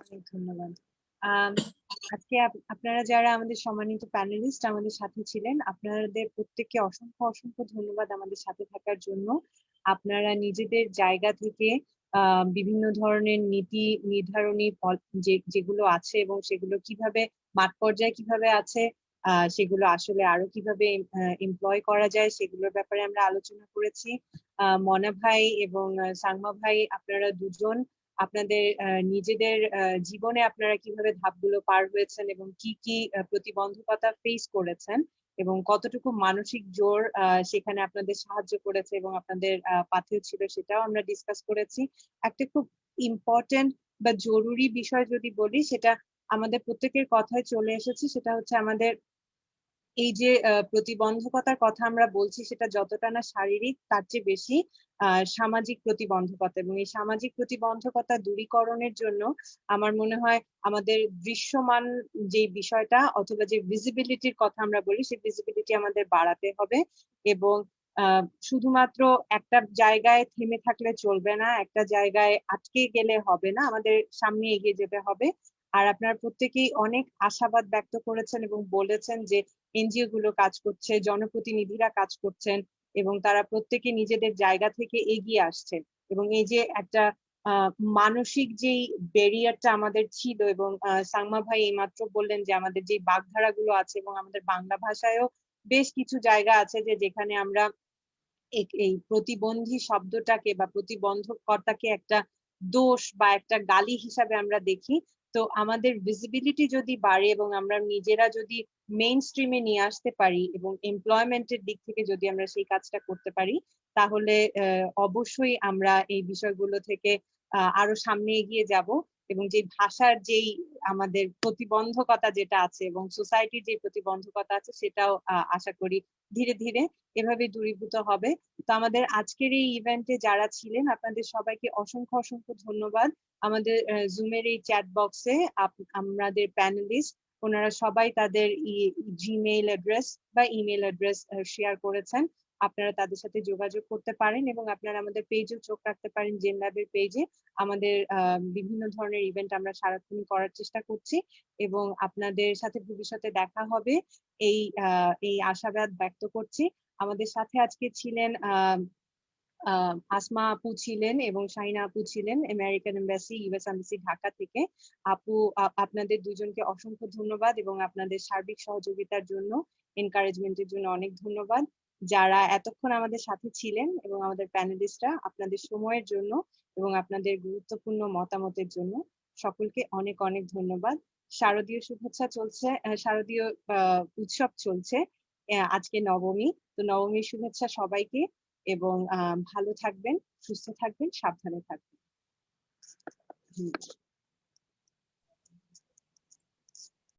অনেক ধন্যবাদ। আজকে আপনারা যারা আমাদের সম্মানিত প্যানেলিস্ট আমাদের সাথে ছিলেন, আপনাদের প্রত্যেককে অসংখ্য অসংখ্য ধন্যবাদ আমাদের সাথে থাকার জন্য। আপনারা নিজেদের জায়গা থেকে বিভিন্ন ধরনের নীতি নির্ধারণী যেগুলো আছে এবং সেগুলো কিভাবে মাঠ পর্যায়ে কিভাবে আছে, সেগুলো আসলে আরো কিভাবে এমপ্লয় করা যায় সেগুলোর ব্যাপারে আমরা আলোচনা করেছি। মনা ভাই এবং সাংমা ভাই, আপনারা দুজন আপনাদের নিজেদের জীবনে আপনারা কিভাবে ধাপগুলো পার হয়েছেন এবং কি কি প্রতিবন্ধকতা ফেস করেছেন এবং কতটুকু মানসিক জোর সেখানে আপনাদের সাহায্য করেছে এবং আপনাদের পাথেয় ছিল, সেটাও আমরা ডিসকাস করেছি। একটা খুব ইম্পর্টেন্ট বা জরুরি বিষয় যদি বলি, সেটা আমাদের প্রত্যেকের কথায় চলে এসেছে, সেটা হচ্ছে আমাদের এই যে প্রতিবন্ধকতার কথা আমরা বলছি, সেটা যতটা না শারীরিক তার চেয়ে বেশি সামাজিক প্রতিবন্ধকতা। এবং এই সামাজিক প্রতিবন্ধকতা দূরীকরণের জন্য আমার মনে হয় আমাদের দৃশ্যমান যে বিষয়টা অথবা যে ভিজিবিলিটির কথা আমরা বলি, সেই ভিজিবিলিটি আমাদের বাড়াতে হবে। এবং শুধুমাত্র একটা জায়গায় থেমে থাকলে চলবে না, একটা জায়গায় আটকে গেলে হবে না, আমাদের সামনে এগিয়ে যেতে হবে। আর আপনারা প্রত্যেকেই অনেক আশাবাদ ব্যক্ত করেছেন এবং বলেছেন যে এনজিও গুলো কাজ করছে, জনপ্রতিনিধিরা কাজ করছেন এবং তারা প্রত্যেকে নিজেদের জায়গা থেকে এগিয়ে আসছেন। এবং এই যে একটা মানসিক যেই ব্যারিয়ারটা আমাদের ছিল, এবং সাংমা ভাই এইমাত্র বললেন যে আমাদের যে বাগধারা গুলো আছে, এবং আমাদের বাংলা ভাষায়ও বেশ কিছু জায়গা আছে যে যেখানে আমরা এই প্রতিবন্ধী শব্দটাকে বা প্রতিবন্ধকতাকে একটা দোষ বা একটা গালি হিসাবে আমরা দেখি। তো আমাদের ভিজিবিলিটি যদি বাড়ে এবং আমরা নিজেরা যদি মেইন স্ট্রিমে নিয়ে আসতে পারি এবং এমপ্লয়মেন্টের দিক থেকে যদি আমরা সেই কাজটা করতে পারি, তাহলে অবশ্যই আমরা এই বিষয়গুলো থেকে আরো সামনে এগিয়ে যাব। এবং যে ভাষার যেই আমাদের প্রতিবন্ধকতা যেটা আছে এবং সোসাইটির যে প্রতিবন্ধকতা আছে, সেটাও আশা করি ধীরে ধীরে এভাবে দূরীভূত হবে। তো আমাদের আজকের এই ইভেন্টে যারা ছিলেন আপনাদের সবাইকে অসংখ্য অসংখ্য ধন্যবাদ। আমাদের জুমের এই চ্যাট বক্সে আমাদের প্যানেলিস্ট ওনারা সবাই তাদের জিমেইল অ্যাড্রেস বা ইমেল অ্যাড্রেস শেয়ার করেছেন। আপনারা তাদের সাথে যোগাযোগ করতে পারেন এবং আপনারা আমাদের পেজেও চোখ রাখতে পারেন। জেন ল্যাবের পেজে আমাদের বিভিন্ন ধরনের ইভেন্ট আমরা সারাক্ষণ করার চেষ্টা করছি এবং আপনাদের সাথে ভবিষ্যতে দেখা হবে এই আশাবাদ ব্যক্ত করছি। আমাদের সাথে আজকে ছিলেন আসমা আপু ছিলেন এবং শাহিনা আপু ছিলেন American embassy, US embassy Dhaka থেকে। আপু, আপনাদের দুজনকে অসংখ্য ধন্যবাদ এবং আপনাদের সার্বিক সহযোগিতার জন্য, এনকারেজমেন্টের জন্য অনেক ধন্যবাদ। যারা এতক্ষণ আমাদের সাথে ছিলেন এবং আমাদের প্যানেলিস্টরা, আপনাদের সময়ের জন্য এবং আপনাদের গুরুত্বপূর্ণ মতামতের জন্য সকলকে অনেক অনেক ধন্যবাদ। শারদীয় শুভেচ্ছা চলছে, শারদীয় উৎসব চলছে, আজকে নবমী। তো নবমীর শুভেচ্ছা সবাইকে এবং ভালো থাকবেন, সুস্থ থাকবেন, সাবধানে থাকবেন।